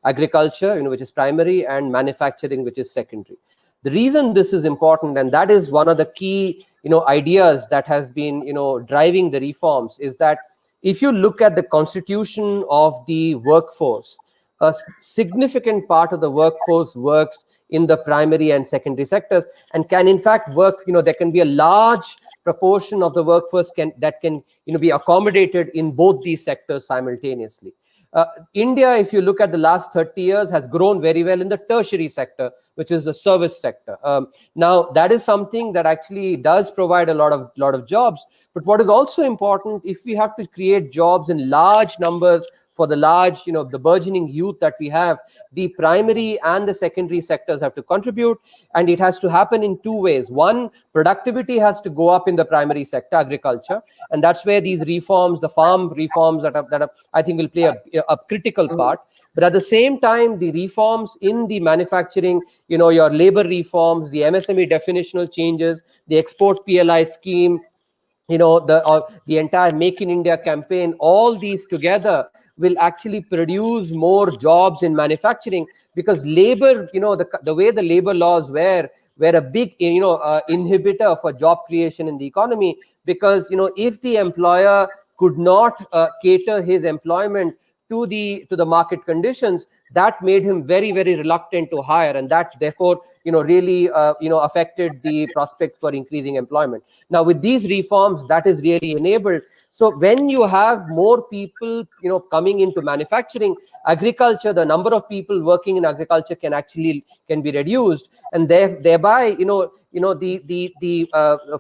agriculture, which is primary, and manufacturing, which is secondary. The reason this is important, and that is one of the key ideas that has been driving the reforms, is that if you look at the constitution of the workforce, a significant part of the workforce works in the primary and secondary sectors, and can in fact work, there can be a large proportion of the workforce that can be accommodated in both these sectors simultaneously. India, if you look at the last 30 years, has grown very well in the tertiary sector, which is the service sector. Now, that is something that actually does provide a lot of jobs. But what is also important, if we have to create jobs in large numbers for the large, the burgeoning youth that we have, the primary and the secondary sectors have to contribute, and it has to happen in two ways. One, productivity has to go up in the primary sector, agriculture, and that's where these reforms, the farm reforms that are I think will play a critical part. But at the same time, the reforms in the manufacturing, your labor reforms, the MSME definitional changes, the export PLI scheme, the entire Make in India campaign, all these together will actually produce more jobs in manufacturing, because labor, the way the labor laws were a big inhibitor for job creation in the economy, because if the employer could not cater his employment to the market conditions, that made him very, very reluctant to hire, and that therefore really affected the prospect for increasing employment. Now, with these reforms, that is really enabled. So when you have more people coming into manufacturing, agriculture, the number of people working in agriculture can be reduced, and thereby the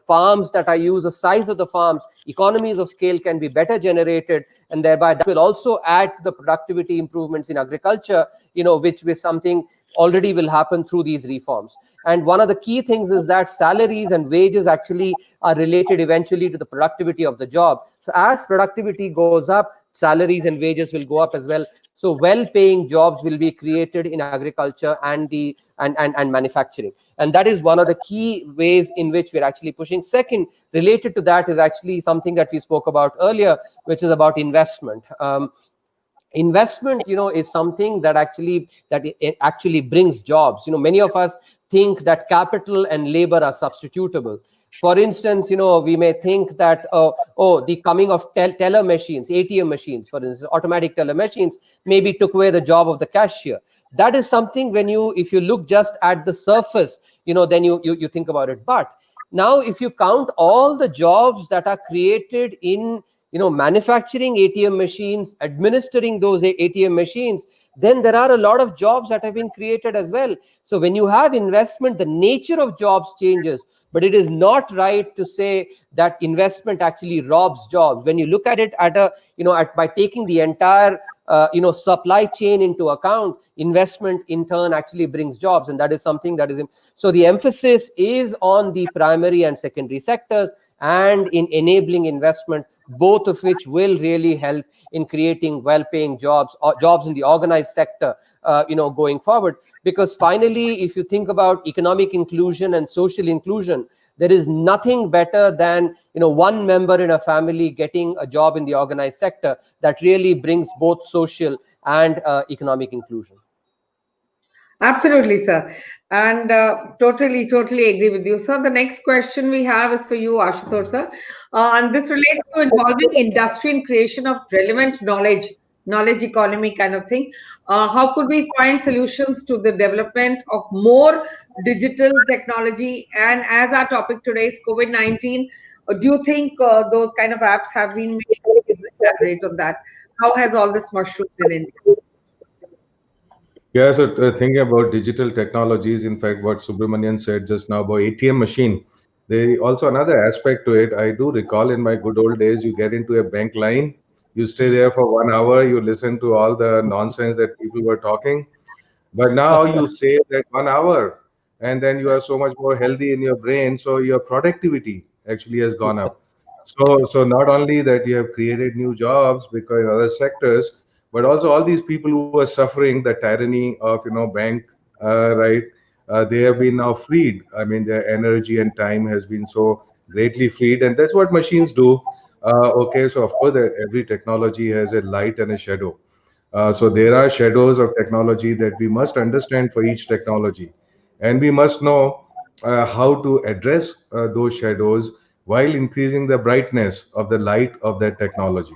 farms that are used, the size of the farms, economies of scale can be better generated, and thereby that will also add to the productivity improvements in agriculture, which is something already will happen through these reforms. And one of the key things is that salaries and wages actually are related eventually to the productivity of the job. So as productivity goes up, salaries and wages will go up as well. So well-paying jobs will be created in agriculture and manufacturing. And that is one of the key ways in which we're actually pushing. Second, related to that, is actually something that we spoke about earlier, which is about investment. Investment, is something that actually brings jobs. Many of us think that capital and labor are substitutable. For instance, we may think that the coming of teller machines, ATM machines, for instance, automatic teller machines, maybe took away the job of the cashier. That is something if you look just at the surface, then you think about it. But now, if you count all the jobs that are created in manufacturing ATM machines, administering those ATM machines, then there are a lot of jobs that have been created as well. So when you have investment, the nature of jobs changes. But it is not right to say that investment actually robs jobs. When you look at it by taking the entire supply chain into account, investment in turn actually brings jobs, and that is something that is. So the emphasis is on the primary and secondary sectors and in enabling investment, both of which will really help in creating well-paying jobs, or jobs in the organized sector, going forward. Because finally, if you think about economic inclusion and social inclusion, there is nothing better than one member in a family getting a job in the organized sector. That really brings both social and economic inclusion.
Absolutely, sir. And totally agree with you. So the next question we have is for you, Ashutosh, sir. And this relates to involving industry in creation of relevant knowledge economy kind of thing. How could we find solutions to the development of more digital technology? And as our topic today is COVID-19, do you think those kind of apps have been made? Please elaborate on that. How has all this mushroomed in India?
Yeah, so thinking about digital technologies, in fact, what Subramanian said just now about ATM machine, they also another aspect to it. I do recall in my good old days, you get into a bank line, you stay there for 1 hour, you listen to all the nonsense that people were talking. But now you say that 1 hour, and then you are so much more healthy in your brain, so your productivity actually has gone up. So not only that you have created new jobs because in other sectors, but also all these people who are suffering the tyranny of bank, right? They have been now freed. I mean, their energy and time has been so greatly freed, and that's what machines do. Okay, so of course, every technology has a light and a shadow. So there are shadows of technology that we must understand for each technology, and we must know how to address those shadows while increasing the brightness of the light of that technology.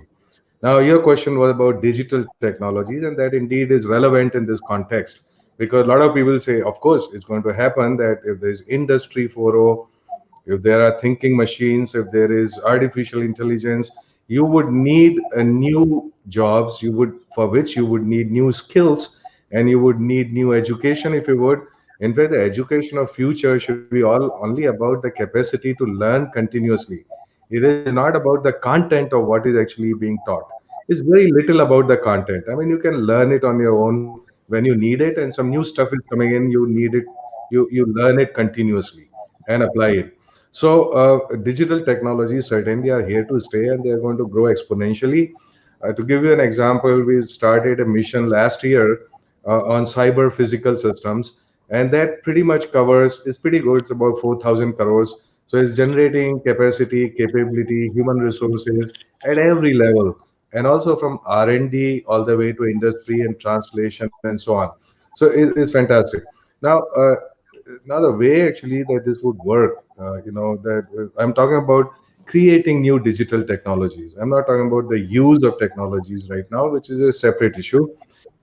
Now, your question was about digital technologies, and that indeed is relevant in this context because a lot of people say, of course, it's going to happen that if there's Industry 4.0, if there are thinking machines, if there is artificial intelligence, you would need a new jobs, you would for which you would need new skills, and you would need new education if you would. In fact, the education of future should be all only about the capacity to learn continuously. It is not about the content of what is actually being taught. It's very little about the content. I mean, you can learn it on your own when you need it, and some new stuff is coming in, you need it, you learn it continuously and apply it. So, digital technologies certainly are here to stay, and they are going to grow exponentially. To give you an example, we started a mission last year on cyber physical systems, and that pretty much covers, it's pretty good, it's about 4,000 crores. So, it's generating capacity, capability, human resources at every level, and also from R&D all the way to industry and translation and so on. So, it's fantastic. Now, now the way actually that this would work, that I'm talking about creating new digital technologies. I'm not talking about the use of technologies right now, which is a separate issue.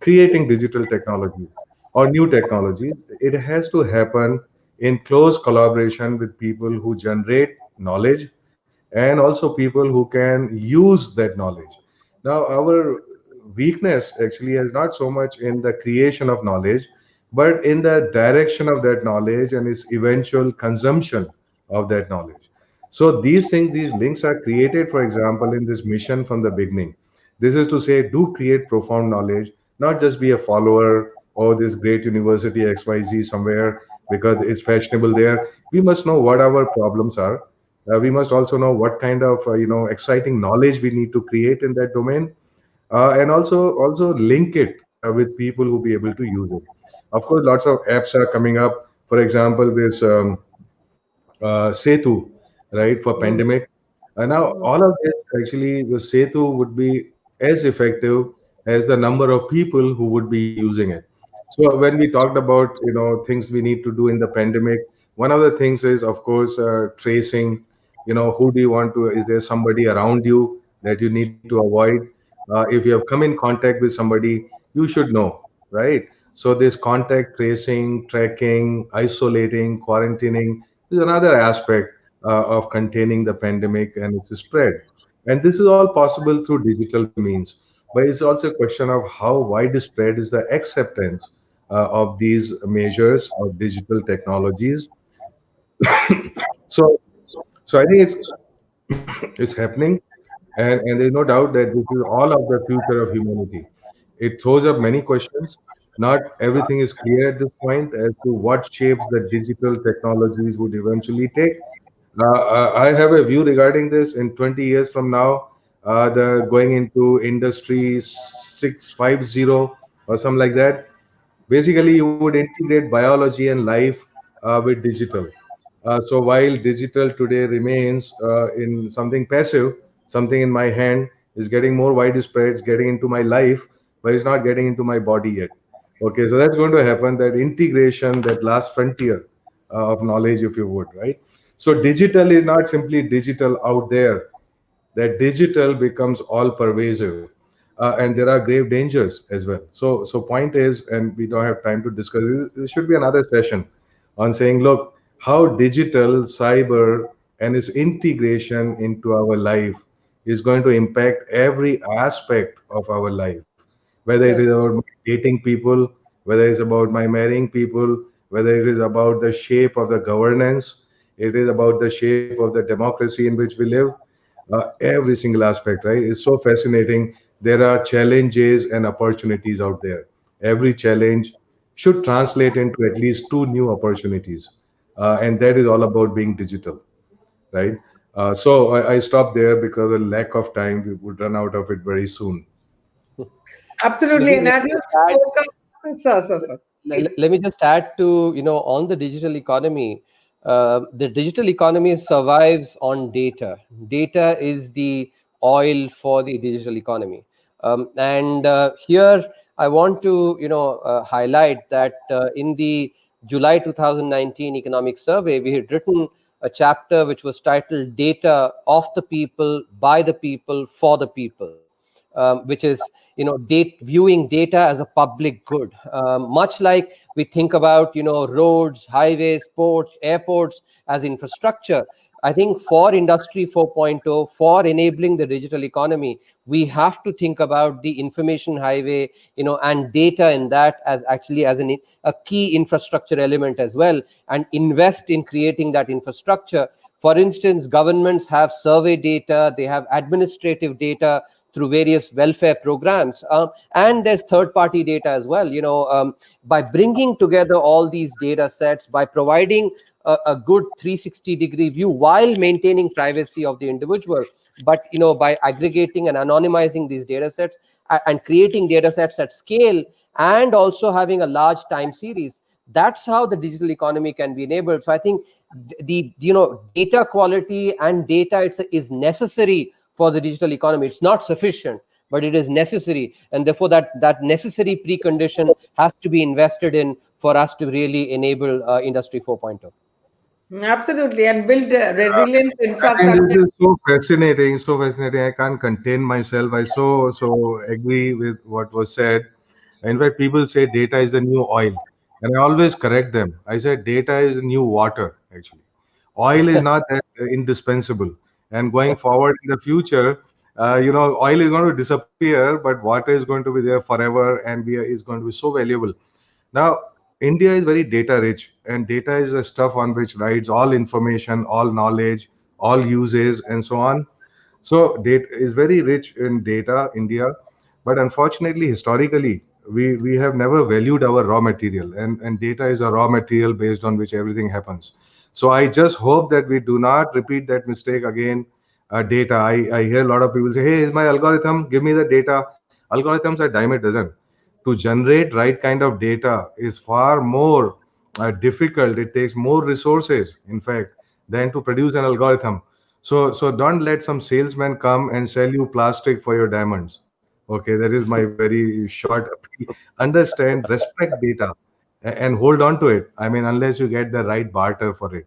Creating digital technology or new technologies, it has to happen in close collaboration with people who generate knowledge and also people who can use that knowledge. Now, our weakness actually is not so much in the creation of knowledge, but in the direction of that knowledge and its eventual consumption of that knowledge. So these things, these links are created, for example, in this mission from the beginning. This is to say, do create profound knowledge, not just be a follower or this great university XYZ somewhere because it's fashionable there. We must know what our problems are. We must also know what kind of exciting knowledge we need to create in that domain, and also link it with people who be able to use it. Of course, lots of apps are coming up. For example, this Setu, right, for
Mm,
pandemic. And now
mm,
all of this actually, the Setu would be as effective as the number of people who would be using it. So when we talked about things we need to do in the pandemic, one of the things is of course tracing. Who do you want to? Is there somebody around you that you need to avoid? If you have come in contact with somebody, you should know, right? So this contact tracing, tracking, isolating, quarantining is another aspect of containing the pandemic and its spread. And this is all possible through digital means. But it's also a question of how widespread is the acceptance of these measures of digital technologies. So, so I think it's happening, and there's no doubt that this is all of the future of humanity. It throws up many questions. Not everything is clear at this point as to what shapes the digital technologies would eventually take. I have a view regarding this. In 20 years from now, the going into industry 650 or something like that. Basically, you would integrate biology and life with digital. So while digital today remains in something passive, something in my hand is getting more widespread, it's getting into my life, but it's not getting into my body yet. Okay, so that's going to happen, that integration, that last frontier of knowledge, if you would, right? So digital is not simply digital out there, that digital becomes all pervasive, and there are grave dangers as well. So point is, and we don't have time to discuss this should be another session on saying, look, how digital cyber and its integration into our life is going to impact every aspect of our life, whether it is
yes.
about dating people, whether it's about my marrying people, whether it is about the shape of the governance, it is about the shape of the democracy in which we live. Every single aspect, right? It's so fascinating. There are challenges and opportunities out there. Every challenge should translate into at least two new opportunities. And that is all about being digital, right? So I stopped there because of lack of time, we would run out of it very soon.
Absolutely.
Maybe
And as you spoke of, sir. Please.
let me just add to, on the digital economy. The digital economy survives on data. Data is the oil for the digital economy. And here I want to highlight that in the July 2019 economic survey, we had written a chapter which was titled Data of the People, by the People, for the People. Which is viewing data as a public good, much like we think about roads, highways, ports, airports as infrastructure. I think for industry 4.0, for enabling the digital economy, we have to think about the information highway, and data in that as actually as a key infrastructure element as well, and invest in creating that infrastructure. For instance, governments have survey data, they have administrative data through various welfare programs, and there's third party data as well. By bringing together all these data sets, by providing a good 360-degree view while maintaining privacy of the individual, but by aggregating and anonymizing these data sets, and creating data sets at scale, and also having a large time series, that's how the digital economy can be enabled. So I think the data quality and data is necessary for the digital economy. It's not sufficient, but it is necessary, and therefore that necessary precondition has to be invested in for us to really enable industry 4.0.
Absolutely. And build resilient
I think this
infrastructure.
is so fascinating, so fascinating. I can't contain myself. I so agree with what was said. In fact, people say data is the new oil, and I always correct them. I said data is the new water. Actually, oil is not that indispensable. And going forward in the future, oil is going to disappear, but water is going to be there forever, and is going to be so valuable. Now, India is very data rich, and data is the stuff on which rides all information, all knowledge, all uses, and so on. So, data is very rich in data, India, but unfortunately, historically, we have never valued our raw material, and data is a raw material based on which everything happens. So, I just hope that we do not repeat that mistake again. Data, I hear a lot of people say, "Hey, is my algorithm? Give me the data." Algorithms are dime a dozen. To generate right kind of data is far more difficult. It takes more resources, in fact, than to produce an algorithm. So don't let some salesman come and sell you plastic for your diamonds. Okay, that is my very short appeal. Understand, respect data, and hold on to it. I mean, unless you get the right barter for it.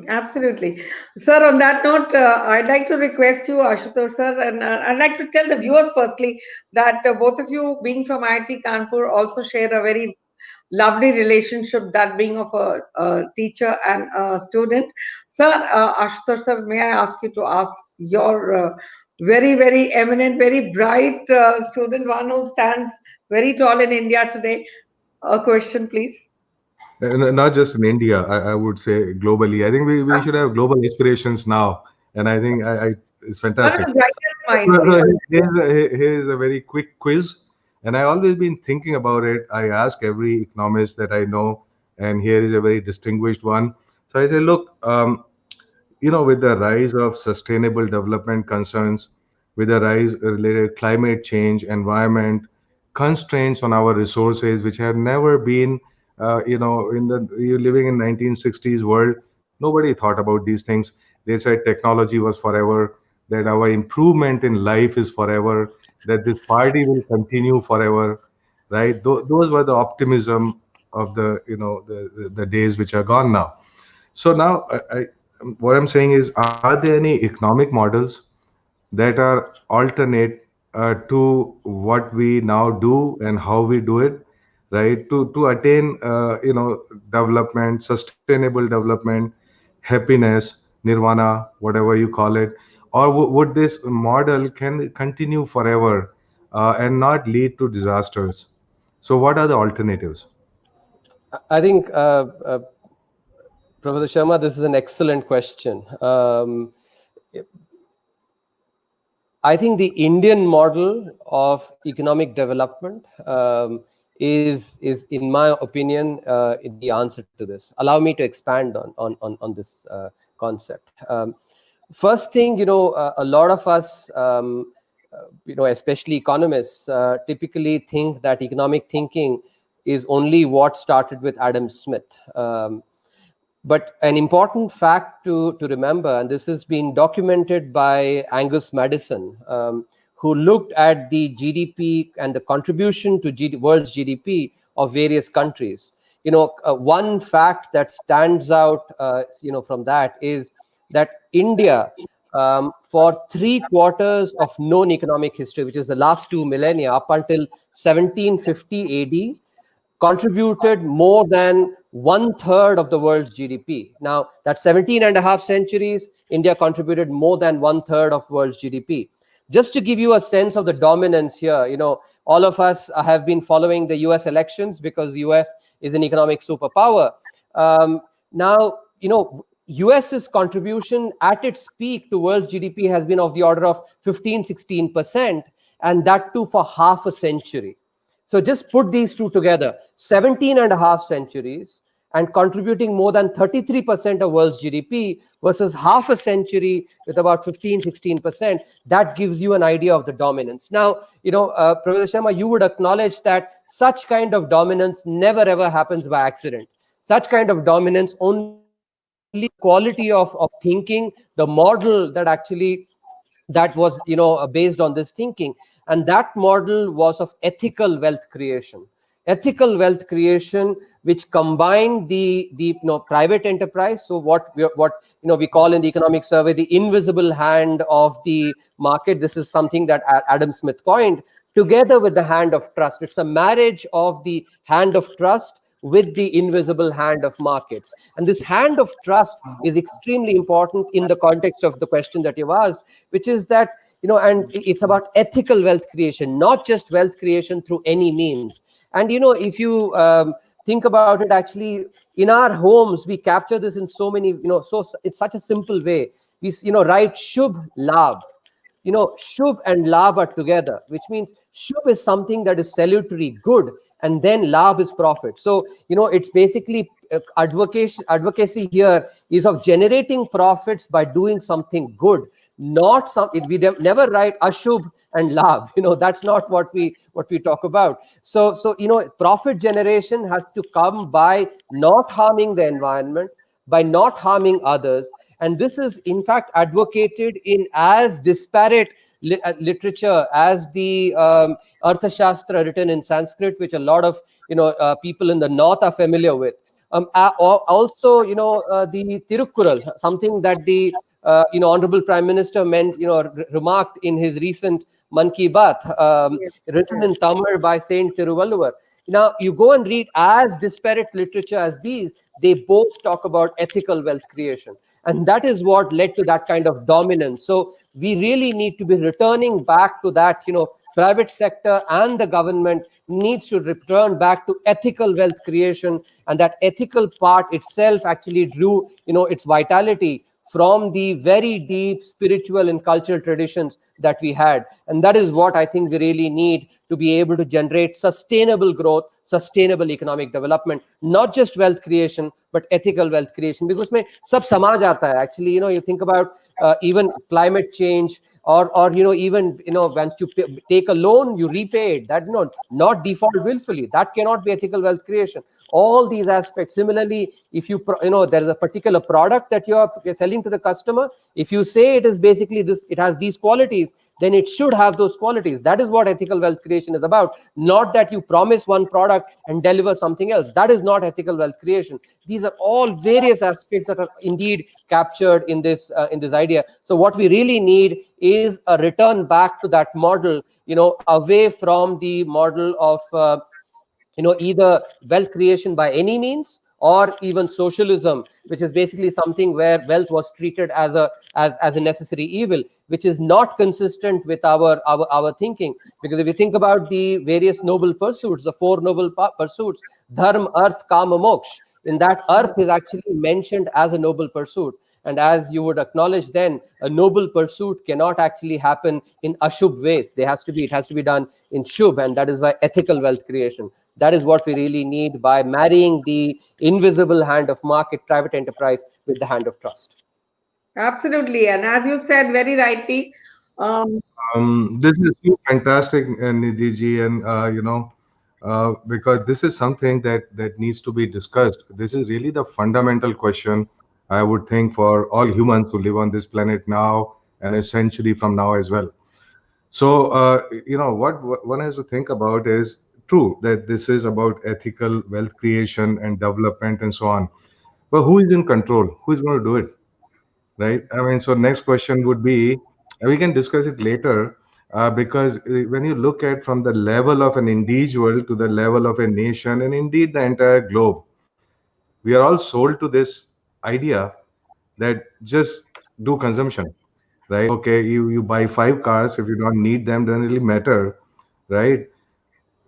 Absolutely. Sir, on that note, I'd like to request you, Ashutosh sir, and I'd like to tell the viewers firstly that both of you, being from IIT Kanpur, also share a very lovely relationship, that being of a teacher and a student. Sir, Ashutosh sir, may I ask you to ask your very, very eminent, very bright student, one who stands very tall in India today, a question, please?
Not just in India, I would say globally. I think we should have global aspirations now, and I think it's
One of
fantastic.
the brightest
So,
minds,
so
yes.
here's a very quick quiz, and I always been thinking about it. I ask every economist that I know, and here is a very distinguished one. So I say, look, with the rise of sustainable development concerns, with the rise related climate change, environment, constraints on our resources, which have never been, in the you're living in 1960s world, nobody thought about these things. They said technology was forever, that our improvement in life is forever, that this party will continue forever, right? Those were the optimism of the days which are gone now. So now, what I'm saying is, are there any economic models that are alternate to what we now do and how we do it, right? To attain, development, sustainable development, happiness, nirvana, whatever you call it, or would this model can continue forever and not lead to disasters? So, what are the alternatives?
I think, Professor Sharma, this is an excellent question. I think the Indian model of economic development is in my opinion the answer to this. Allow me to expand on this concept. First thing, a lot of us, especially economists, typically think that economic thinking is only what started with Adam Smith. But an important fact to remember, and this has been documented by Angus Madison, who looked at the GDP and the contribution to world's GDP of various countries. One fact that stands out, from that is that India, for 3/4 of known economic history, which is the last 2 millennia, up until 1750 AD, contributed more than 1/3 of the world's GDP. Now, that's 17.5 centuries, India contributed more than 1/3 of world's GDP. Just to give you a sense of the dominance here, all of us have been following the US elections because US is an economic superpower. Now, US's contribution at its peak to world GDP has been of the order of 15-16%, and that too for half a century. So just put these two together, 17.5 centuries and contributing more than 33% of world's GDP versus half a century with about 15-16%. That gives you an idea of the dominance. Now, Professor Sharma, you would acknowledge that such kind of dominance never ever happens by accident. Such kind of dominance only quality of thinking, the model that was based on this thinking, and that model was of ethical wealth creation which combined the private enterprise. So what we call in the economic survey the invisible hand of the market. This is something that Adam Smith coined, together with the hand of trust. It's a marriage of the hand of trust with the invisible hand of markets. And this hand of trust is extremely important in the context of the question that you've asked, which is that, and it's about ethical wealth creation, not just wealth creation through any means. And, if you think about it, actually, in our homes, we capture this in so many, so it's such a simple way. We, write Shubh Labh. Shubh and Labh are together, which means Shubh is something that is salutary, good, and then Labh is profit. So, it's basically advocacy here is of generating profits by doing something good, not we never write Ashubh and Labh. That's not what we talk about. So, profit generation has to come by not harming the environment, by not harming others. And this is, in fact, advocated in as disparate literature as the Arthashastra written in Sanskrit, which a lot of people in the north are familiar with. Also, the Tirukkural, something that the Honorable Prime Minister remarked in his recent Man Ki Baat, written in Tamil by Saint Tiruvalluvar. Now, you go and read as disparate literature as these, they both talk about ethical wealth creation. And that is what led to that kind of dominance. So we really need to be returning back to that, private sector and the government needs to return back to ethical wealth creation. And that ethical part itself actually drew, its vitality from the very deep spiritual and cultural traditions that we had. And that is what I think we really need to be able to generate sustainable growth, sustainable economic development, not just wealth creation, but ethical wealth creation. Because mein sab samaj aata hai. Actually, you think about even climate change, or even once you take a loan, you repay it. That not default willfully. That cannot be ethical wealth creation. All these aspects. Similarly, if there is a particular product that you are selling to the customer, if you say it is basically this, it has these qualities, then it should have those qualities. That is what ethical wealth creation is about. Not that you promise one product and deliver something else. That is not ethical wealth creation. These are all various aspects that are indeed captured in this idea. So what we really need is a return back to that model, away from the model of either wealth creation by any means, or even socialism, which is basically something where wealth was treated as a necessary evil, which is not consistent with our thinking. Because if you think about the various noble pursuits, the four noble pursuits, dharma, arth, kama, moksha, in that earth is actually mentioned as a noble pursuit. And as you would acknowledge, then a noble pursuit cannot actually happen in ashubh ways. It has to be done in shubh, and that is why ethical wealth creation. That is what we really need by marrying the invisible hand of market, private enterprise with the hand of trust.
Absolutely. And as you said very rightly, um,
This is so fantastic, Nidhi ji, and because this is something that needs to be discussed. This is really the fundamental question, I would think, for all humans who live on this planet now and a century from now as well. So, what one has to think about is true that this is about ethical wealth creation and development and so on. But who is in control? Who is going to do it? Right? I mean, so next question would be, we can discuss it later, because when you look at from the level of an individual to the level of a nation and indeed the entire globe, we are all sold to this idea that just do consumption, right? Okay, you buy 5 cars. If you don't need them, doesn't really matter, right?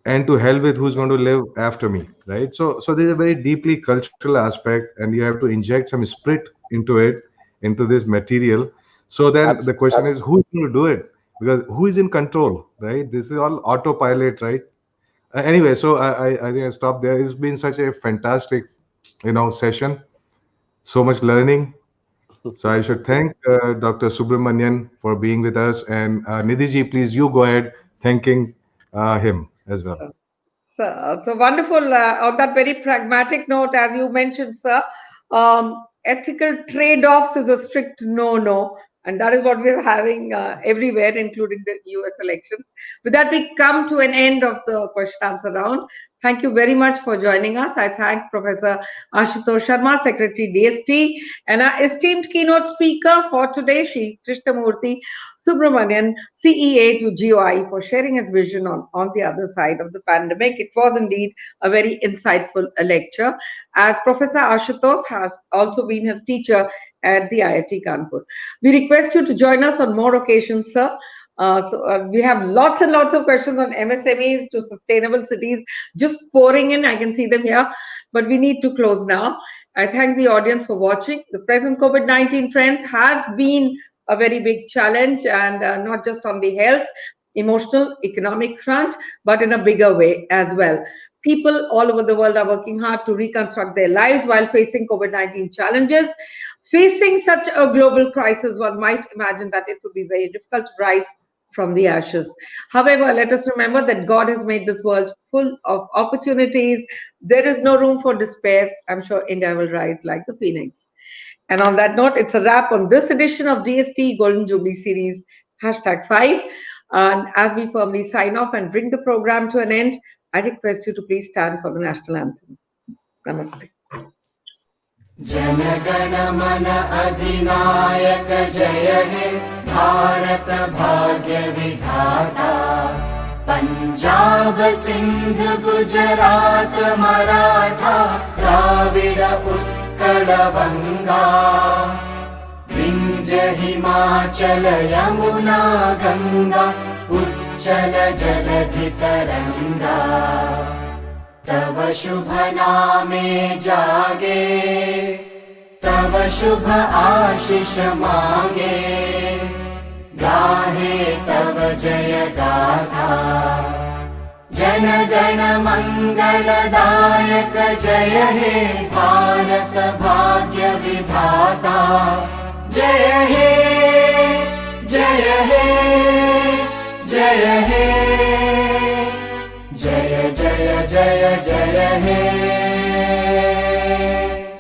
And to hell with who's going to live after me, right? So there's a very deeply cultural aspect, and you have to inject some spirit into it, into this material. So then the question is, who's going to do it? Because who is in control, right? This is all autopilot, right? Anyway, so I think I stop there. It's been such a fantastic session, so much learning. So I should thank Dr. Subramanian for being with us, and Nidhi ji, please you go ahead thanking him as well.
so wonderful. On that very pragmatic note, as you mentioned, sir, ethical trade-offs is a strict no-no, and that is what we're having everywhere, including the US elections. With that, we come to an end of the question answer round. Thank you very much for joining us. I thank Professor Ashutosh Sharma, Secretary DST, and our esteemed keynote speaker for today, Shri Krishnamurthy Subramanian, CEA to GOI, for sharing his vision on the other side of the pandemic. It was indeed a very insightful lecture, as Professor Ashutosh has also been his teacher at the IIT Kanpur. We request you to join us on more occasions, sir. We have lots and lots of questions on MSMEs to sustainable cities just pouring in. I can see them here, but we need to close now. I thank the audience for watching. The present COVID-19, friends, has been a very big challenge, and not just on the health, emotional, economic front, but in a bigger way as well. People all over the world are working hard to reconstruct their lives while facing COVID-19 challenges. Facing such a global crisis, one might imagine that it would be very difficult to rise from the ashes. However, let us remember that God has made this world full of opportunities. There is no room for despair. I'm sure India will rise like the phoenix. And on that note, it's a wrap on this edition of DST Golden Jubilee Series #5. And as we firmly sign off and bring the program to an end, I request you to please stand for the national anthem. Namaste.
जनगण मन अधिनायक जय हे भारत भाग्य विधाता पंजाब सिंध गुजरात मराठा द्राविड उत्कल बंगा विंध्य हिमाचल यमुना गंगा उच्चल जलधि तरंगा तव शुभ नामे जागे तव शुभ आशीष मांगे गाहे तव जय गाथा जन गण मंगलदायक जय हे भारत भाग्य विधाता जय हे जय हे जय हे जय जय जय जय हे